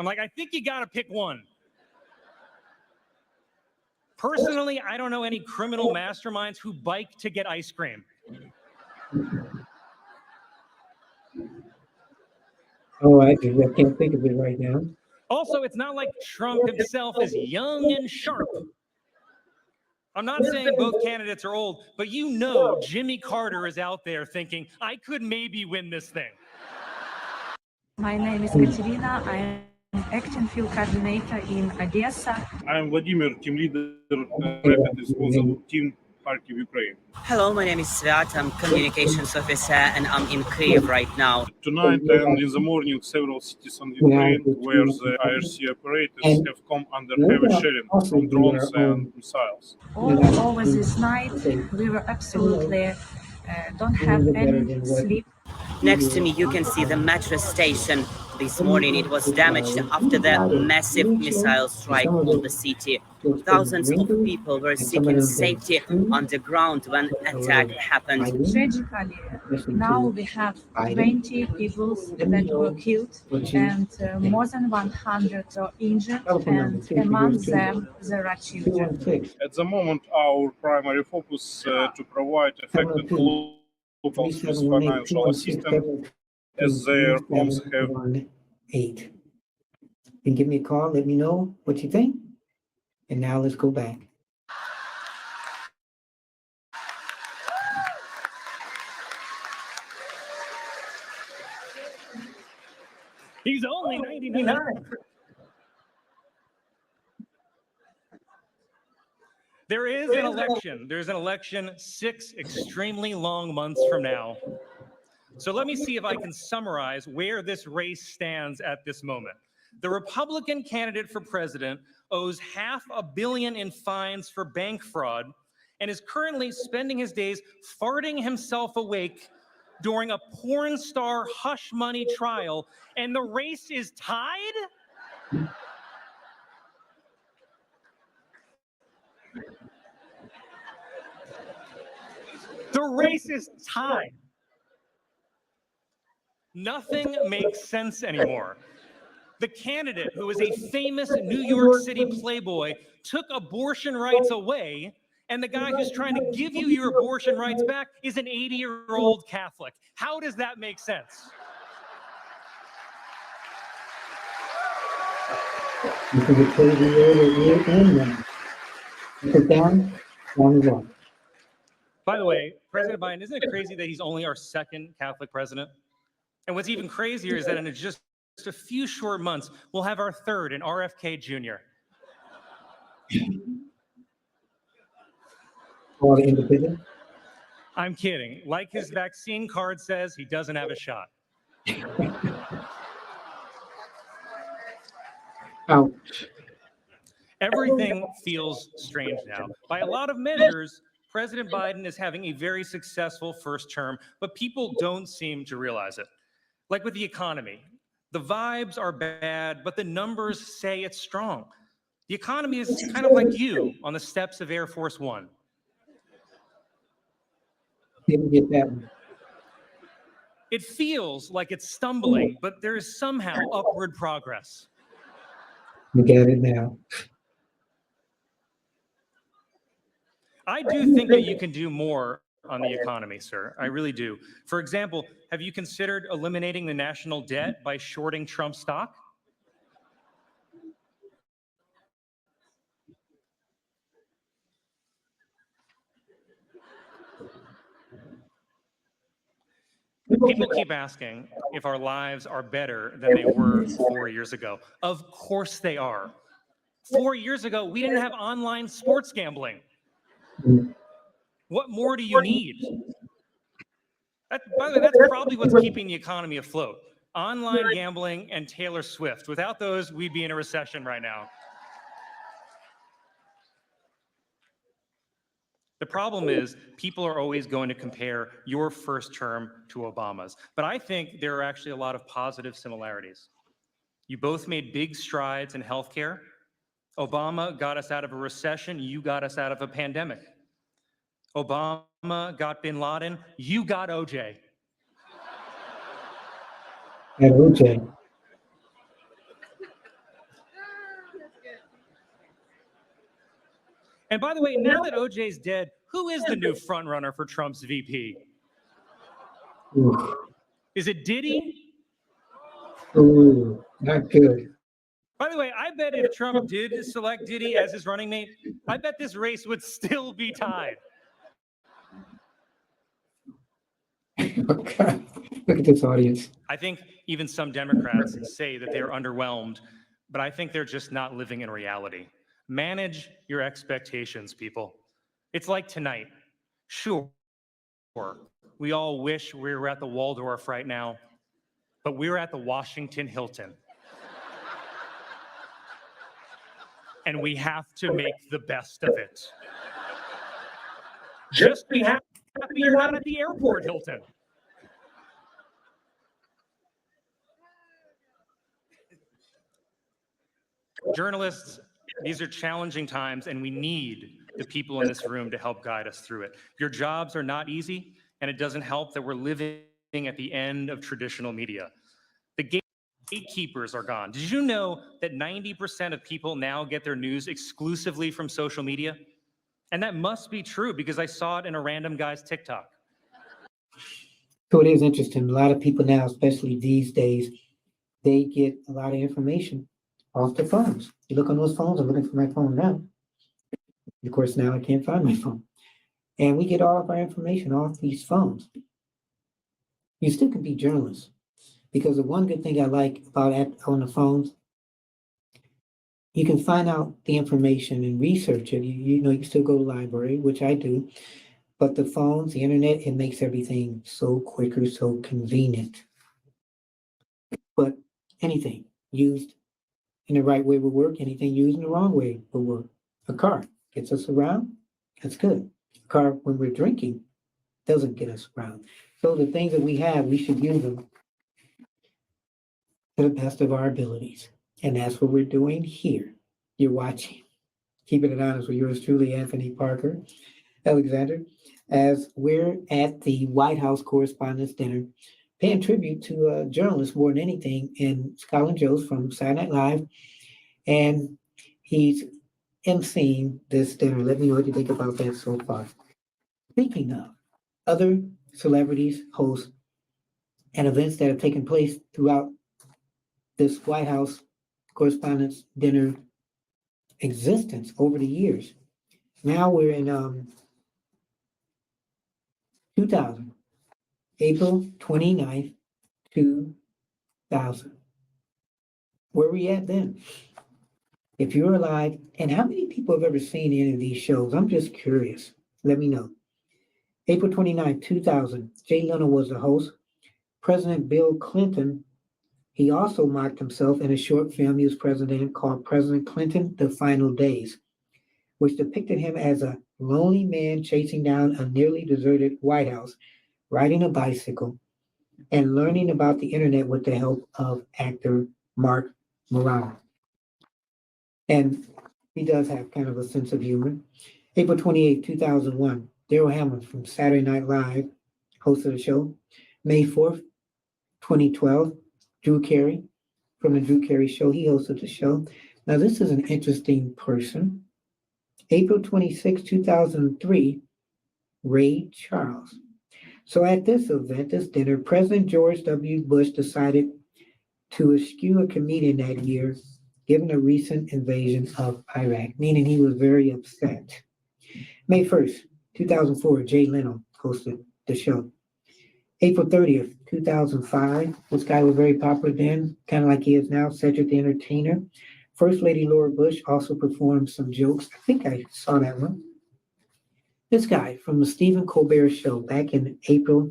like, I think you got to pick one. Personally, I don't know any criminal masterminds who bike to get ice cream. Oh, I can't think of it right now. Also, it's not like Trump himself is young and sharp. I'm not saying both candidates are old, but you know Jimmy Carter is out there thinking, I could maybe win this thing. My name is Katerina. I'm acting field coordinator in Odessa. I'm Vladimir, team leader, rapid responsible team, Kharkiv, Ukraine. Hello, my name is Svat. I'm communications officer and I'm in Kyiv right now. Tonight and in the morning, several cities on Ukraine where the IRC operators have come under heavy shelling from drones and missiles. All over this night, we were absolutely don't have any sleep. Next to me, you can see the metro station. This morning, it was damaged after the massive missile strike on the city. Thousands of people were seeking safety underground when attack happened. Tragically, now we have 20 people that were killed and more than 100 are injured, and among them there are children. At the moment, our primary focus to provide effective locals with financial assistance as their homes have. 8. And give me a call. Let me know what you think. And now let's go back. He's only 99. There is an election. There's an election 6 extremely long months from now. So let me see if I can summarize where this race stands at this moment. The Republican candidate for president owes $500 million in fines for bank fraud and is currently spending his days farting himself awake during a porn star hush money trial, and the race is tied? The race is tied. Nothing makes sense anymore. The candidate, who is a famous New York City playboy, took abortion rights away, and the guy who's trying to give you your abortion rights back is an 80-year-old Catholic. How does that make sense? You can get crazy later and now. Sit down and walk. By the way, President Biden, isn't it crazy that he's only our second Catholic president? And what's even crazier is that in just a few short months, we'll have our third in RFK Jr. All the independent. I'm kidding. Like his vaccine card says, he doesn't have a shot. Ouch. Everything feels strange now. By a lot of measures, President Biden is having a very successful first term, but people don't seem to realize it. Like with the economy, the vibes are bad, but the numbers say it's strong. The economy is kind of like you on the steps of Air Force One. Didn't get that one. It feels like it's stumbling, but there is somehow upward progress. You got it now. I do think that you can do more on the economy, sir. I really do. For example, have you considered eliminating the national debt by shorting Trump stock? People keep asking if our lives are better than they were 4 years ago. Of course they are. 4 years ago, we didn't have online sports gambling. What more do you need? By the way, that's probably what's keeping the economy afloat. Online gambling and Taylor Swift. Without those, we'd be in a recession right now. The problem is people are always going to compare your first term to Obama's. But I think there are actually a lot of positive similarities. You both made big strides in healthcare. Obama got us out of a recession. You got us out of a pandemic. Obama got bin Laden. You got OJ. And OJ. And by the way, now that OJ's dead, who is the new frontrunner for Trump's VP? Oof. Is it Diddy? Ooh, not good. By the way, I bet if Trump did select Diddy as his running mate, I bet this race would still be tied. Look at this audience. I think even some Democrats say that they are underwhelmed, but I think they're just not living in reality. Manage your expectations, people. It's like tonight. Sure, we all wish we were at the Waldorf right now, but we're at the Washington Hilton. And we have to make the best of it. Just be happy you're not at the airport Hilton. Journalists, these are challenging times, and we need the people in this room to help guide us through it. Your jobs are not easy, and it doesn't help that we're living at the end of traditional media. The gatekeepers are gone. Did you know that 90% of people now get their news exclusively from social media? And that must be true because I saw it in a random guy's TikTok. So it is interesting. A lot of people now, especially these days, they get a lot of information off their phones. You look on those phones, I'm looking for my phone now. Of course, now I can't find my phone. And we get all of our information off these phones. You still can be journalists because the one good thing I like about on the phones, you can find out the information and research it. You still go to the library, which I do, but the phones, the internet, it makes everything so quicker, so convenient. But anything used in the right way will work. Anything used in the wrong way will work. A car gets us around, that's good. A car, when we're drinking, doesn't get us around. So the things that we have, we should use them to the best of our abilities. And that's what we're doing here. You're watching. Keeping it honest with yours truly, Anthony Parker, Alexander, as we're at the White House Correspondents' Dinner, paying tribute to journalists more than anything, and Colin Jost from Saturday Night Live, and he's emceeing this dinner. Let me know what you think about that so far. Speaking of other celebrities, hosts, and events that have taken place throughout this White House Correspondents' Dinner existence over the years. Now we're in 2000, April 29th, 2000. Where were we at then? If you're alive, and how many people have ever seen any of these shows? I'm just curious. Let me know. April 29th, 2000, Jay Leno was the host. President Bill Clinton, he also mocked himself in a short film he was president called President Clinton, The Final Days, which depicted him as a lonely man chasing down a nearly deserted White House, riding a bicycle, and learning about the internet with the help of actor Mark Morano. And he does have kind of a sense of humor. April 28, 2001, Daryl Hannah from Saturday Night Live hosted the show. May 4th, 2012, Drew Carey from the Drew Carey Show, he hosted the show. Now, this is an interesting person. April 26, 2003, Ray Charles. So at this event, this dinner, President George W. Bush decided to eschew a comedian that year, given the recent invasion of Iraq, meaning he was very upset. May 1st, 2004, Jay Leno hosted the show. April 30th, 2005, this guy was very popular then, kind of like he is now, Cedric the Entertainer. First Lady Laura Bush also performed some jokes. I think I saw that one. This guy from the Stephen Colbert Show back in April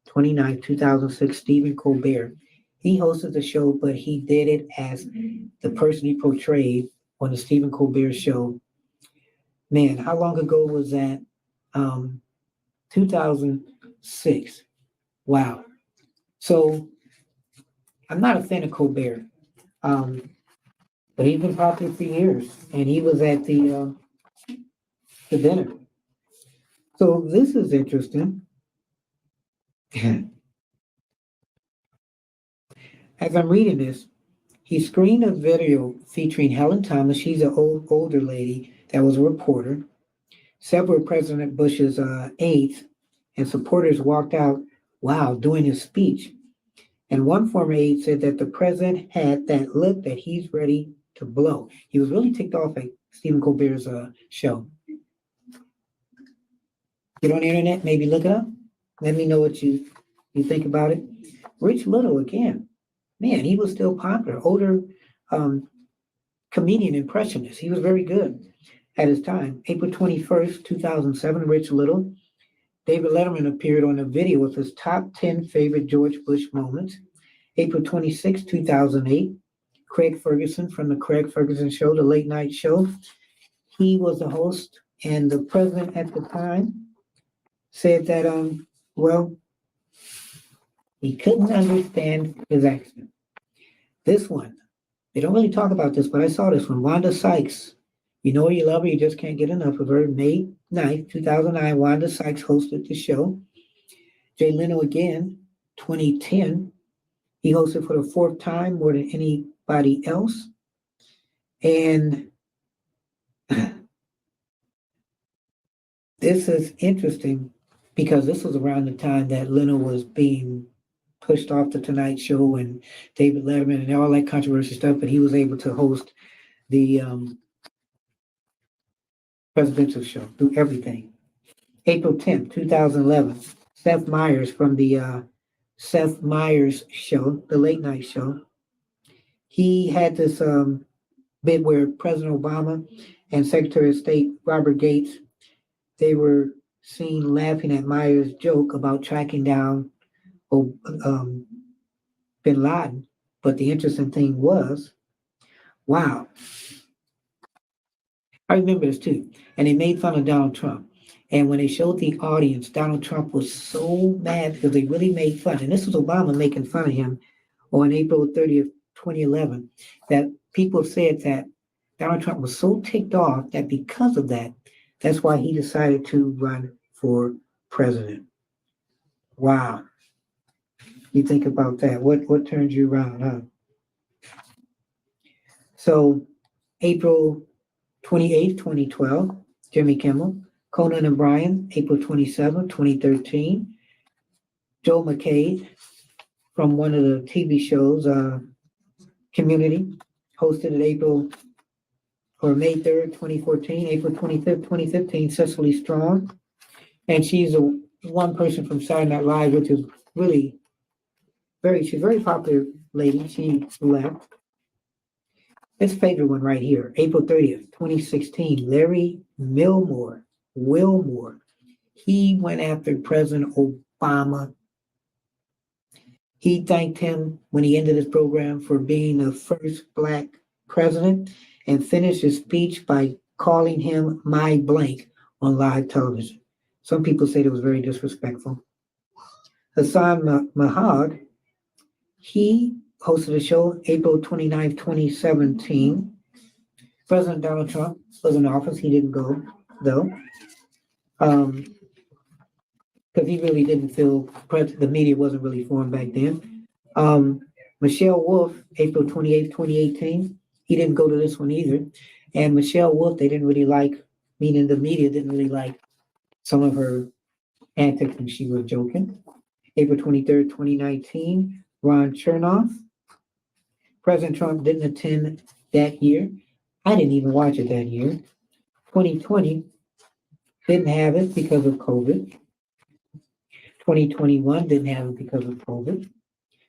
29, 2006, Stephen Colbert. He hosted the show, but he did it as the person he portrayed on the Stephen Colbert Show. Man, how long ago was that? 2006. Wow. So I'm not a fan of Colbert, but he's been popular for years, and he was at the dinner. So this is interesting. As I'm reading this, he screened a video featuring Helen Thomas. She's an older lady that was a reporter. Several of President Bush's aides and supporters walked out, wow, during his speech. And one former aide said that the president had that look that he's ready to blow. He was really ticked off at Stephen Colbert's show. Get on the internet, maybe look it up. Let me know what you think about it. Rich Little again. Man, he was still popular. Older comedian impressionist. He was very good at his time. April 21st, 2007, Rich Little. David Letterman appeared on a video with his top 10 favorite George Bush moments. April 26, 2008, Craig Ferguson from the Craig Ferguson Show, the late night show. He was the host, and the president at the time said that, well, he couldn't understand his accent. This one, they don't really talk about this, but I saw this one. Wanda Sykes, you know you love her, you just can't get enough of her. May 9th, 2009, Wanda Sykes hosted the show. Jay Leno again, 2010. He hosted for the fourth time, more than anybody else. And this is interesting because this was around the time that Leno was being pushed off the Tonight Show and David Letterman and all that controversial stuff, but he was able to host the presidential show, do everything. April 10th, 2011, Seth Meyers from the Seth Meyers Show, the late night show. He had this bit where President Obama and Secretary of State Robert Gates, they were seen laughing at Meyers' joke about tracking down bin Laden. But the interesting thing was, wow, I remember this too. And they made fun of Donald Trump. And when they showed the audience, Donald Trump was so mad because they really made fun. And this was Obama making fun of him on April 30th, 2011, that people said that Donald Trump was so ticked off that because of that, that's why he decided to run for president. Wow. You think about that. What turns you around, huh? So April 28th, 2012, Jimmy Kimmel. Conan O'Brien, April 27th, 2013. Joe McCade from one of the TV shows, Community, hosted it May 3rd, 2014. April 25th, 2015, Cecily Strong. And she's one person from Saturday Night Live, which is really she's a very popular lady. She left. This favorite one right here, April 30th, 2016, Larry Wilmore. He went after President Obama. He thanked him when he ended his program for being the first Black president and finished his speech by calling him my blank on live television. Some people say it was very disrespectful. Hassan Mahad, he hosted a show April 29th, 2017. President Donald Trump was in office. He didn't go, though, because he really didn't feel the media wasn't really formed back then. Michelle Wolf, April 28th, 2018. He didn't go to this one either. And Michelle Wolf, they didn't really like, meaning the media didn't really like some of her antics when she was joking. April 23rd, 2019, Ron Chernoff. President Trump didn't attend that year. I didn't even watch it that year. 2020, didn't have it because of COVID. 2021, didn't have it because of COVID.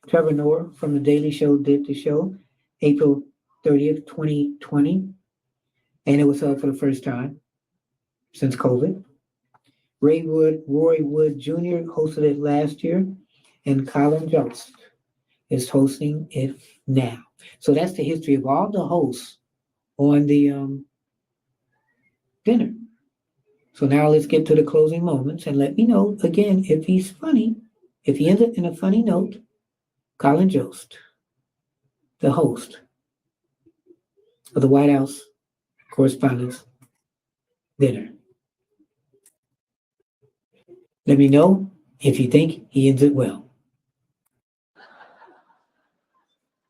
Trevor Noah from The Daily Show did the show April 30th, 2020, and it was held for the first time since COVID. Roy Wood Jr. hosted it last year, and Colin Jost is hosting it now. So that's the history of all the hosts on the dinner. So now let's get to the closing moments and let me know again if he's funny. If he ends it in a funny note, Colin Jost, the host of the White House Correspondents' Dinner. Let me know if you think he ends it well.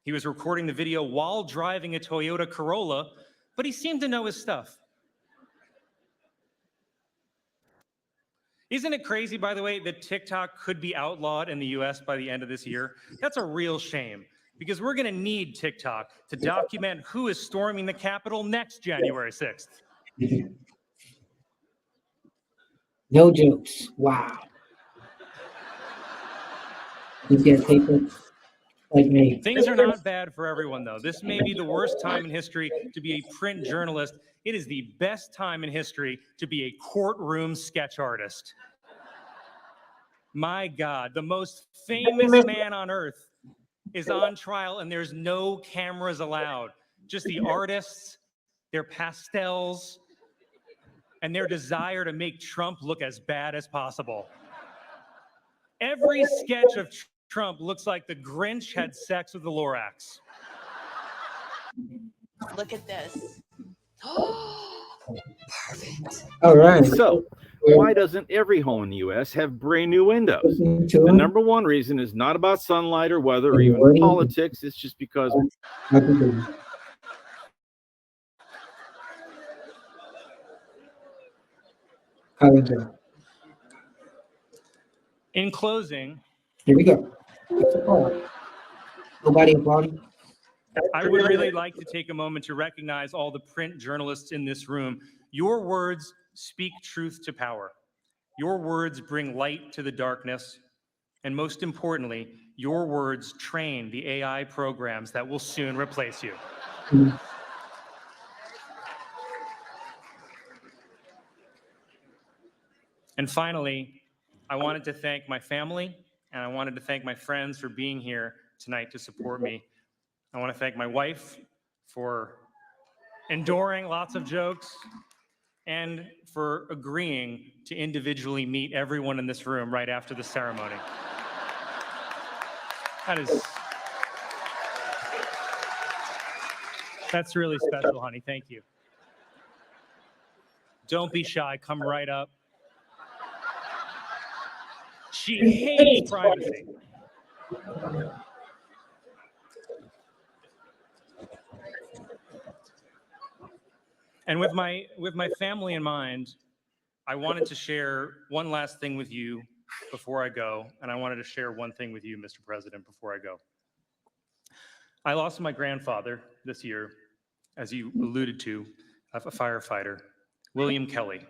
He was recording the video while driving a Toyota Corolla, but he seemed to know his stuff. Isn't it crazy, by the way, that TikTok could be outlawed in the US by the end of this year? That's a real shame, because we're going to need TikTok to document who is storming the Capitol next January 6th. No jokes. Wow. You get people like me. Things are not bad for everyone, though. This may be the worst time in history to be a print journalist. It is the best time in history to be a courtroom sketch artist. My God, the most famous man on earth is on trial, and there's no cameras allowed. Just the artists, their pastels, and their desire to make Trump look as bad as possible. Every sketch of Trump looks like the Grinch had sex with the Lorax. Look at this. Perfect. All right. So, why doesn't every home in the U.S. have brand new windows? The number one reason is not about sunlight or weather or even politics. It's just because In closing, here we go. Nobody applauding? I would really like to take a moment to recognize all the print journalists in this room. Your words speak truth to power. Your words bring light to the darkness. And most importantly, your words train the AI programs that will soon replace you. And finally, I wanted to thank my family and I wanted to thank my friends for being here tonight to support me. I want to thank my wife for enduring lots of jokes and for agreeing to individually meet everyone in this room right after the ceremony. That's really special, honey. Thank you. Don't be shy. Come right up. She hates privacy. And with my family in mind, I wanted to share one last thing with you before I go, and I wanted to share one thing with you, Mr. President, before I go. I lost my grandfather this year, as you alluded to, a firefighter, William Kelly.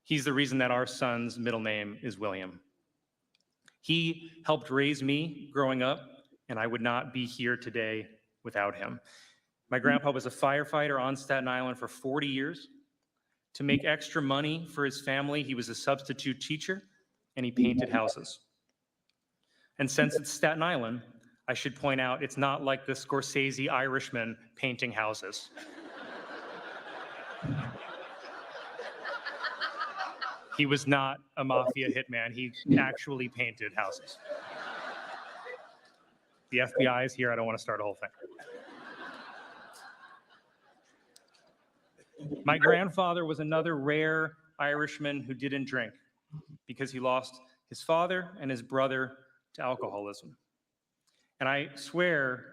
He's the reason that our son's middle name is William. He helped raise me growing up, and I would not be here today without him. My grandpa was a firefighter on Staten Island for 40 years. To make extra money for his family, he was a substitute teacher, and he painted houses. And since it's Staten Island, I should point out it's not like the Scorsese Irishman painting houses. He was not a mafia hitman. He actually painted houses. The FBI is here. I don't want to start a whole thing. My grandfather was another rare Irishman who didn't drink because he lost his father and his brother to alcoholism. And I swear,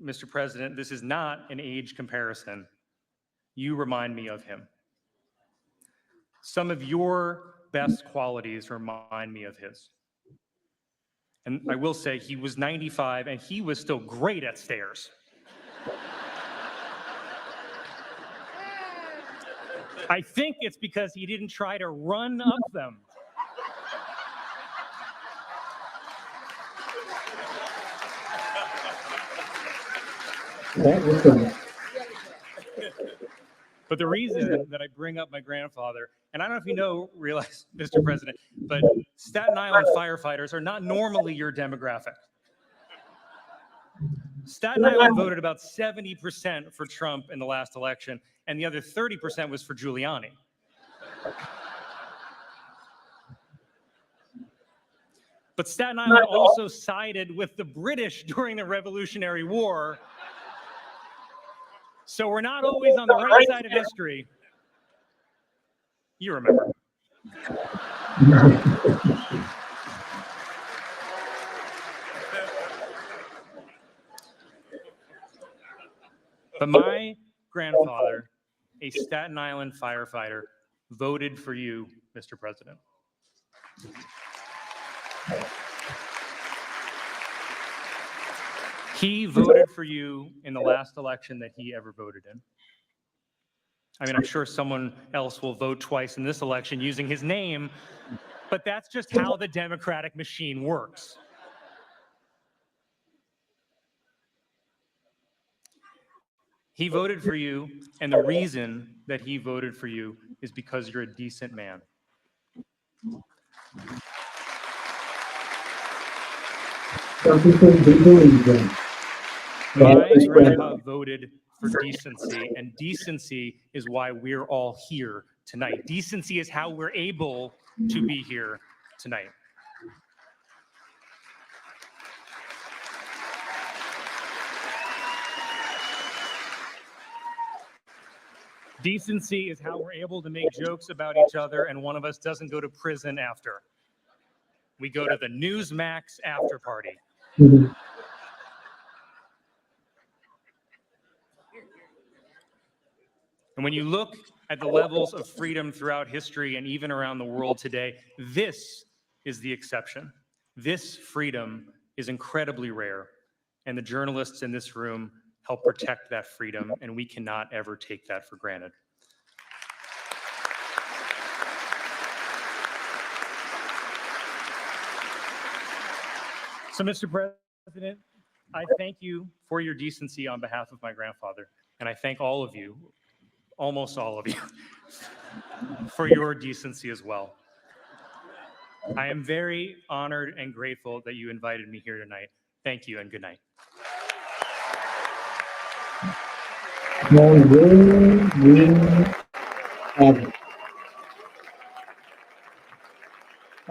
Mr. President, this is not an age comparison. You remind me of him. Some of your best qualities remind me of his. And I will say he was 95 and he was still great at stairs. I think it's because he didn't try to run up them. But the reason that I bring up my grandfather, and I don't know if you realize, Mr. President, but Staten Island firefighters are not normally your demographic. Staten Island voted about 70% for Trump in the last election, and the other 30% was for Giuliani. But Staten Island also sided with the British during the Revolutionary War. So we're not always on the right side of history. You remember. But my grandfather, a Staten Island firefighter, voted for you Mr. President. He voted for you in the last election that he ever voted in. I mean, I'm sure someone else will vote twice in this election using his name, but that's just how the Democratic machine works. He voted for you, and the reason that he voted for you is because you're a decent man. Some people do believe that. My grandpa voted for decency, and decency is why we're all here tonight. Decency is how we're able to be here tonight. Decency is how we're able to make jokes about each other and one of us doesn't go to prison after. We go to the Newsmax after party. Mhm. And when you look at the levels of freedom throughout history and even around the world today, this is the exception. This freedom is incredibly rare, and the journalists in this room help protect that freedom, and we cannot ever take that for granted. So, Mr. President, I thank you for your decency on behalf of my grandfather, and I thank all of you, almost all of you, for your decency as well. I am very honored and grateful that you invited me here tonight. Thank you and good night. Now, will we have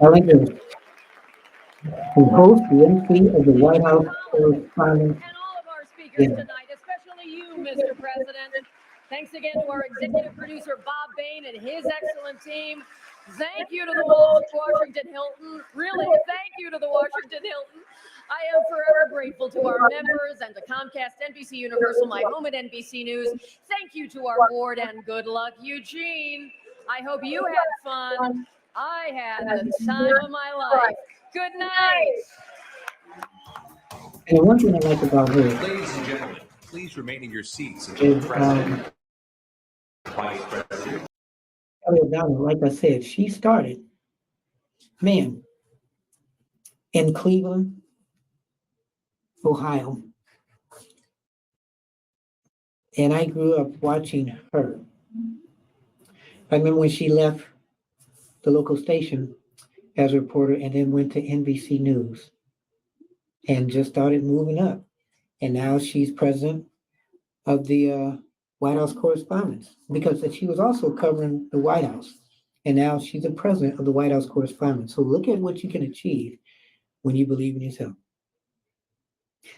Ellen who hosts the MC of the White House Correspondents' And all of our speakers Dinner. tonight, especially you, Mr. President. Thanks again to our executive producer, Bob Bain, and his excellent team. Thank you to the Washington Hilton. Really, thank you to the Washington Hilton. I am forever grateful to our members and to Comcast, NBC Universal, my home at NBC News. Thank you to our board and good luck, Eugene. I hope you had fun. I had the time of my life. Good night. And the one thing I like about her Ladies and gentlemen, please remain in your seats is, until President, Vice President. Kelly O'Donnell, like I said, she started, man, in Cleveland, Ohio. And I grew up watching her. I remember when she left the local station as a reporter and then went to NBC News and just started moving up. And now she's president of the White House Correspondents because she was also covering the White House. And now she's the president of the White House Correspondents. So look at what you can achieve when you believe in yourself.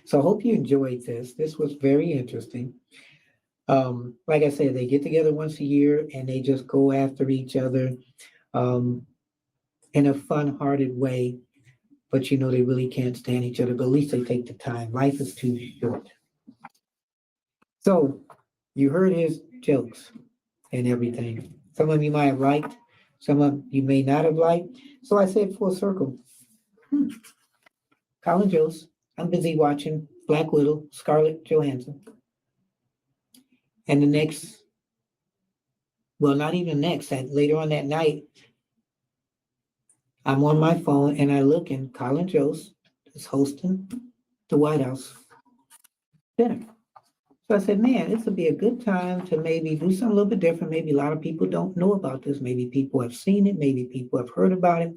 So I hope you enjoyed this. This was very interesting. Like I said, they get together once a year and they just go after each other in a fun-hearted way. But you know they really can't stand each other, but at least they take the time. Life is too short. So you heard his jokes and everything. Some of you might have liked, some of you may not have liked. So I said full circle. Colin Jost, I'm busy watching Black Widow, Scarlett Johansson. And the next, well, not even next, that later on that night, I'm on my phone and I look and Colin Jost is hosting the White House dinner. So I said, man, this would be a good time to maybe do something a little bit different. Maybe a lot of people don't know about this. Maybe people have seen it. Maybe people have heard about it.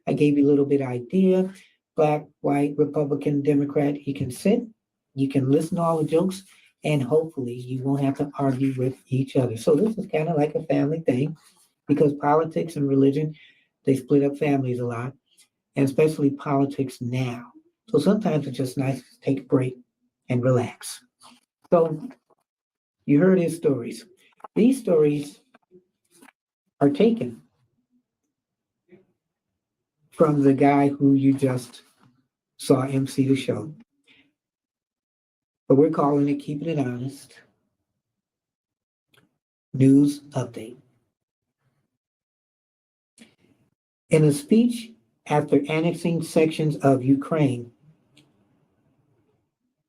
I gave you a little bit of idea. Black, white, Republican, Democrat. You can sit, you can listen to all the jokes, and hopefully you won't have to argue with each other. So this is kind of like a family thing because politics and religion, they split up families a lot, and especially politics now. So sometimes it's just nice to take a break and relax. So you heard his stories. These stories are taken from the guy who you just saw MC the show. But we're calling it Keeping It Honest News Update. In a speech after annexing sections of Ukraine,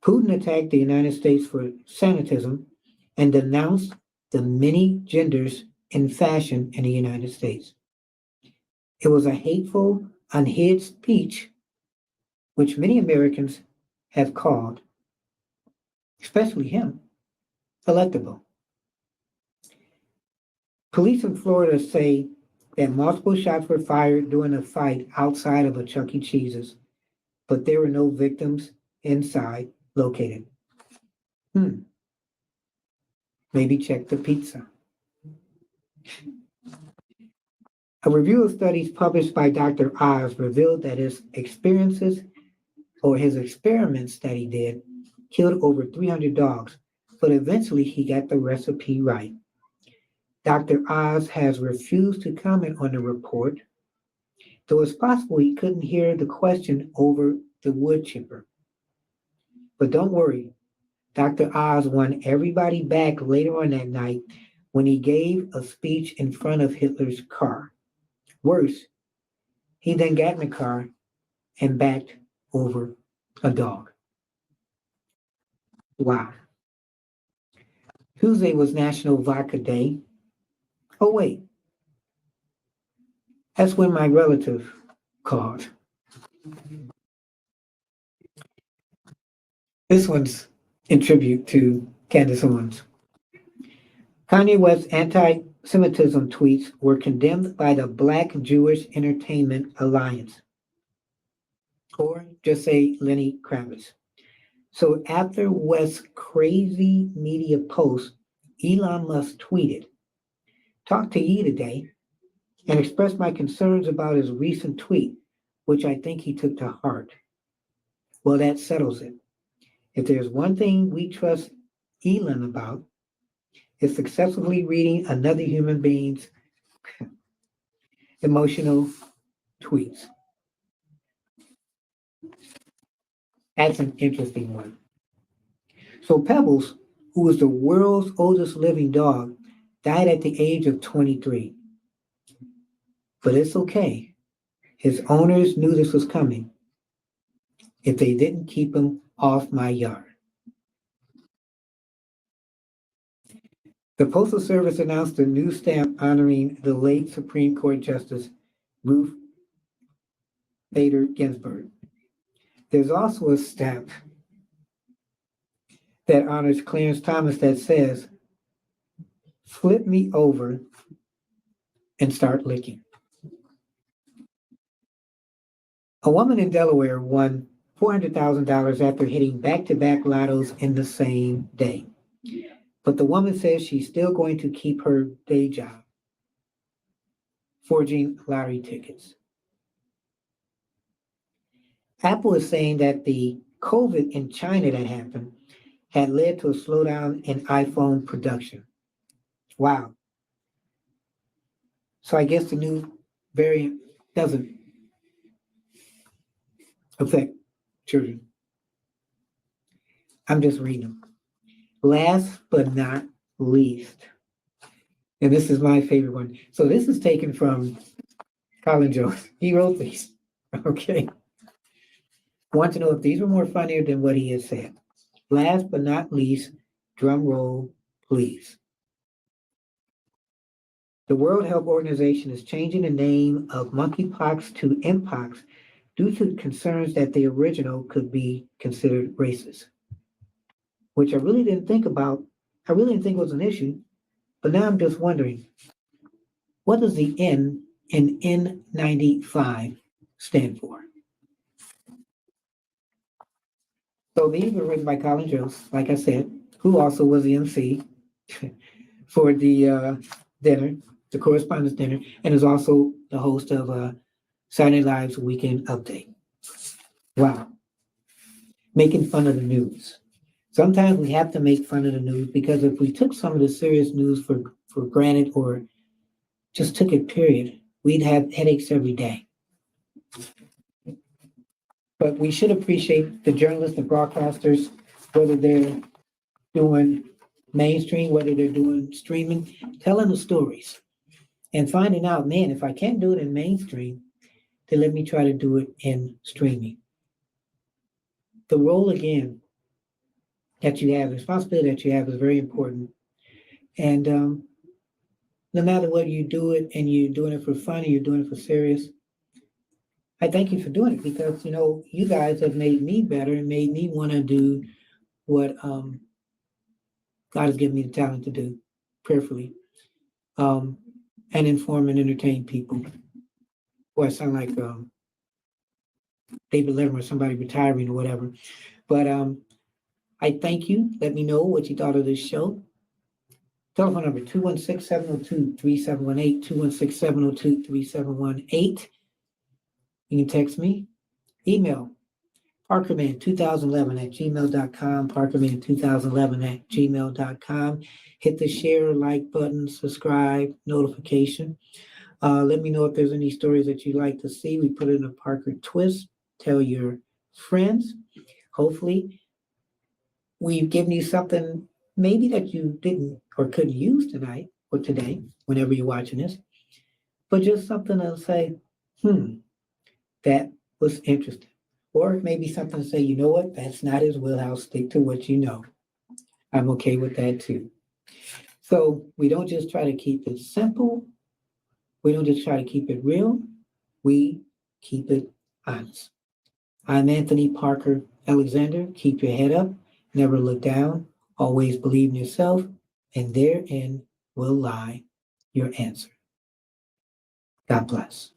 Putin attacked the United States for sanitism and denounced the many genders in fashion in the United States. It was a hateful, unhinged speech, which many Americans have called, especially him, electable. Police in Florida say that multiple shots were fired during a fight outside of a Chuck E. Cheese's, but there were no victims inside located. Maybe check the pizza. A review of studies published by Dr. Oz revealed that his experiences or his experiments that he did killed over 300 dogs, but eventually he got the recipe right. Dr. Oz has refused to comment on the report, though it's possible he couldn't hear the question over the wood chipper. But don't worry, Dr. Oz won everybody back later on that night when he gave a speech in front of Hitler's car. Worse, he then got in the car and backed over a dog. Wow. Tuesday was National Vodka Day. Oh, wait. That's when my relative called. This one's in tribute to Candace Owens. Kanye West's anti-Semitism tweets were condemned by the Black Jewish Entertainment Alliance, or just say Lenny Kravitz. So after West's crazy media post, Elon Musk tweeted, "Talk to ye today and express my concerns about his recent tweet, which I think he took to heart." Well, that settles it. If there's one thing we trust Elon about, it's successfully reading another human being's emotional tweets. That's an interesting one. So Pebbles, who is the world's oldest living dog, died at the age of 23. But it's okay. His owners knew this was coming if they didn't keep him off my yard. The Postal Service announced a new stamp honoring the late Supreme Court Justice Ruth Bader Ginsburg. There's also a stamp that honors Clarence Thomas that says, "Flip me over and start licking." A woman in Delaware won $400,000 after hitting back-to-back lottos in the same day. But the woman says she's still going to keep her day job, forging lottery tickets. Apple is saying that the COVID in China that happened had led to a slowdown in iPhone production. Wow. So I guess the new variant doesn't affect children. I'm just reading them. Last but not least, and this is my favorite one. So this is taken from Colin Jost. He wrote these. Okay. Want to know if these were more funnier than what he has said. Last but not least, drum roll, please. The World Health Organization is changing the name of monkeypox to mpox due to concerns that the original could be considered racist, which I really didn't think about. I really didn't think it was an issue, but now I'm just wondering, what does the N in N95 stand for? So these were written by Colin Jost, like I said, who also was the MC for the dinner, the correspondence dinner, and is also the host of Saturday Live's Weekend Update. Wow. Making fun of the news. Sometimes we have to make fun of the news because if we took some of the serious news for granted or just took it period, we'd have headaches every day. But we should appreciate the journalists and broadcasters, whether they're doing mainstream, whether they're doing streaming, telling the stories. and finding out, man, if I can't do it in mainstream, then let me try to do it in streaming. The role again that you have, the responsibility that you have is very important. And no matter whether you do it and you're doing it for fun or you're doing it for serious, I thank you for doing it because, you guys have made me better and made me want to do what God has given me the talent to do prayerfully, and inform and entertain people. Boy, I sound like David Letterman or somebody retiring or whatever. But I thank you. Let me know what you thought of this show. Telephone number 216-702-3718, 216-702-3718. You can text me. Email parkerman2011@gmail.com, parkerman2011@gmail.com. Hit the share, like button, subscribe, notification. Let me know if there's any stories that you'd like to see. We put it in a Parker twist. Tell your friends. Hopefully, we've given you something maybe that you didn't or couldn't use tonight or today, whenever you're watching this, but just something to say, that was interesting. Or maybe something to say, you know what, that's not his wheelhouse, stick to what you know. I'm okay with that too. So we don't just try to keep it simple. We don't just try to keep it real. We keep it honest. I'm Anthony Parker Alexander. Keep your head up, never look down, always believe in yourself, and therein will lie your answer. God bless.